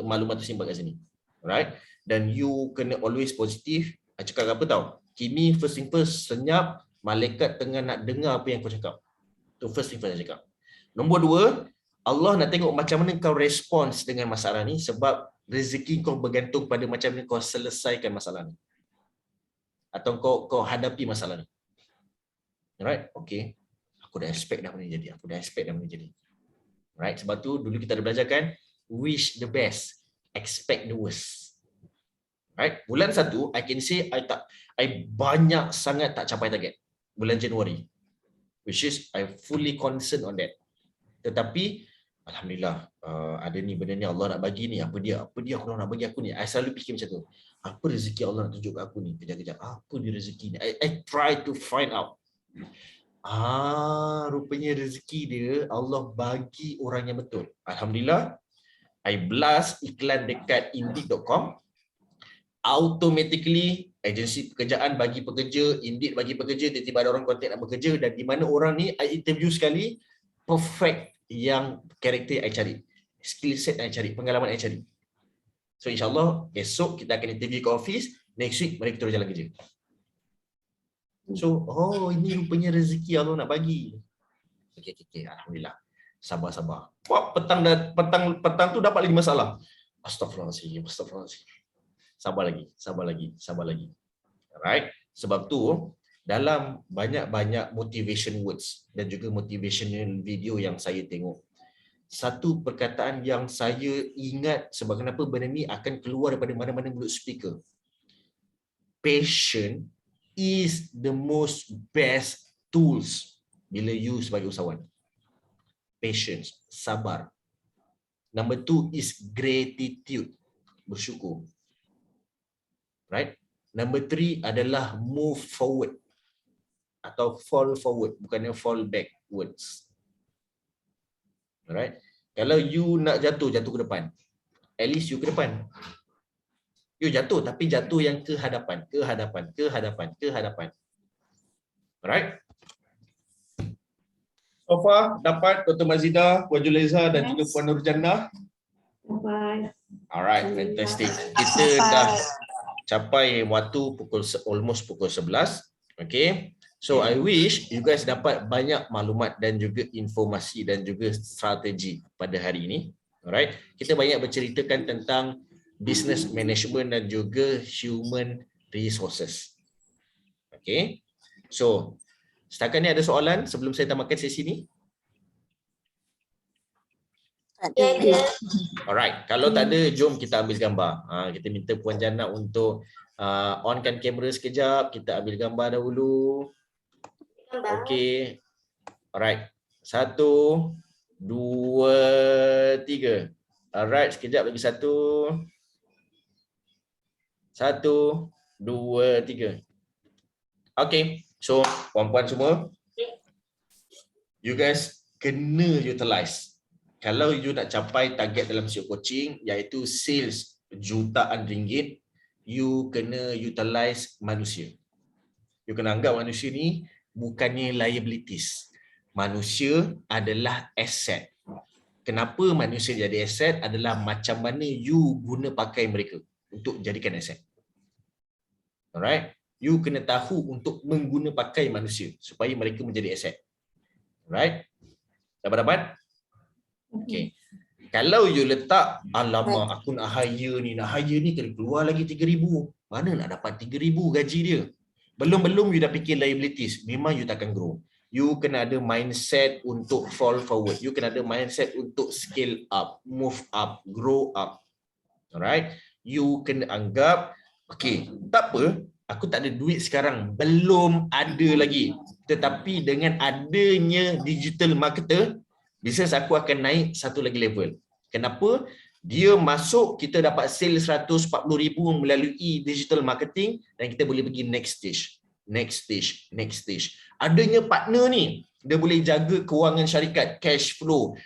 Maklumat tu simpan kat sini. Alright? Dan you kena always positif. Cakap apa tau? Kini first thing first, senyap, malaikat tengah nak dengar apa yang kau cakap. Tu first thing first saya cakap. Nombor 2, Allah nak tengok macam mana kau respons dengan masalah ni sebab rezeki kau bergantung pada macam mana kau selesaikan masalah ni. Atau kau hadapi masalah ni. Alright? Okay. Aku dah expect dah benda jadi. Right? Sebab tu dulu kita ada belajar kan, wish the best, expect the worst. Right? Bulan 1, I can say I banyak sangat tak capai target. Bulan Januari. Which is I fully concerned on that. Tetapi alhamdulillah, ada ni benda ni Allah nak bagi ni, apa dia Allah nak bagi aku ni. I selalu fikir macam tu. Apa rezeki Allah nak tunjuk aku ni? Kejap-kejap. Apa dia rezeki ni? I try to find out. Rupanya rezeki dia Allah bagi orang yang betul. Alhamdulillah, I blast iklan dekat indeed.com. automatically agensi pekerjaan bagi pekerja, Indeed bagi pekerja, tiba-tiba ada orang kontak nak bekerja, dan di mana orang ni I interview sekali, perfect yang karakter I cari, skill set I cari, pengalaman I cari. So insyaAllah esok kita akan interview ke office, next week mari kita terus jalan kerja. So, oh ini rupanya rezeki Allah nak bagi. Okay, alhamdulillah. Sabar. Wah, petang tu dapat lagi masalah. Astagfirullahaladzim. Sabar lagi. Alright. Sebab tu dalam banyak motivation words dan juga motivational video yang saya tengok, satu perkataan yang saya ingat sebab kenapa benda ni akan keluar daripada mana-mana mulut speaker. Patient is the most best tools bila you sebagai usahawan. Patience, sabar. Number 2 is gratitude, bersyukur. Right? Number 3 adalah move forward atau fall forward, bukannya fall backwards. Alright? Kalau you nak jatuh ke depan, at least you ke depan. You jatuh tapi jatuh yang ke hadapan. Alright? So far dapat Dr. Mazidah, Puan Julaiza dan juga Puan Nurjannah. Alright, fantastic. Kita dah capai waktu almost pukul 11. Okay. So I wish you guys dapat banyak maklumat dan juga informasi dan juga strategi pada hari ini. Alright. Kita banyak berceritakan tentang business management dan juga human resources. Okay. So setakat ni ada soalan sebelum saya tamatkan sesi ni? Ada. Alright, kalau tak ada, jom kita ambil gambar. Kita minta Puan Jannah untuk onkan kamera sekejap. Kita ambil gambar dahulu. Okey. Alright. 1, 2, 3. Alright, sekejap lagi 1. 1, 2, 3. Okey. So, puan-puan semua, you guys kena utilize. Kalau you nak capai target dalam SEO coaching, iaitu sales jutaan ringgit, you kena utilize manusia. You kena anggap manusia ni bukannya liabilities. Manusia adalah aset. Kenapa manusia jadi aset adalah macam mana you guna pakai mereka untuk jadikan aset. Alright? You kena tahu untuk mengguna pakai manusia supaya mereka menjadi aset. Right? Dapat? Okay. Kalau you letak, alamak aku nak hire ni kena keluar lagi 3,000. Mana nak dapat 3,000 gaji dia? Belum you dah fikir liabilities, memang you takkan grow. You kena ada mindset untuk fall forward. You kena ada mindset untuk scale up, move up, grow up. Alright? You kena anggap, okay, tak apa, aku tak ada duit sekarang, belum ada lagi. Tetapi dengan adanya digital marketer, bisnes aku akan naik satu lagi level. Kenapa? Dia masuk, kita dapat sales 140,000 melalui digital marketing dan kita boleh pergi next stage. Adanya partner ni, dia boleh jaga kewangan syarikat, cash flow,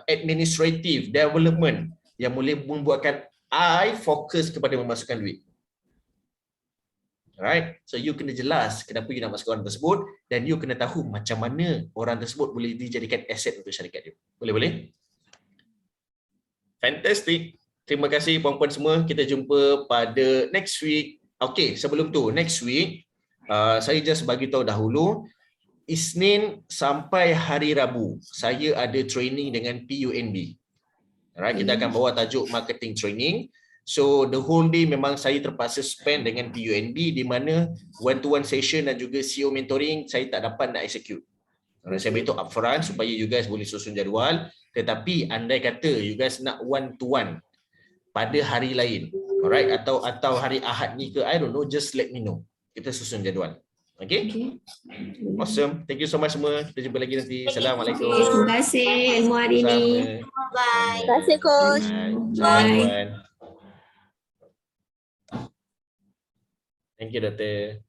administrative, development yang boleh membuatkan I fokus kepada memasukkan duit. Alright, so you kena jelas kenapa you nak masuk orang tersebut dan you kena tahu macam mana orang tersebut boleh dijadikan aset untuk syarikat dia. Boleh? Fantastic. Terima kasih puan-puan semua. Kita jumpa pada next week. Okay, sebelum tu, next week, saya just bagi tahu dahulu, Isnin sampai hari Rabu, saya ada training dengan PUNB. Alright, kita akan bawa tajuk marketing training. So the whole day memang saya terpaksa spend dengan PUNB di mana one-to-one session dan juga CEO mentoring saya tak dapat nak execute. Saya beritahu upfront supaya you guys boleh susun jadual. Tetapi andai kata you guys nak one-to-one pada hari lain, alright, atau hari Ahad ni ke, I don't know, just let me know. Kita susun jadual. Okay? Awesome. Thank you so much semua. Kita jumpa lagi nanti. Assalamualaikum. Terima kasih ilmu hari ini. Bye. Terima kasih coach. Bye. Thank you, Doktor.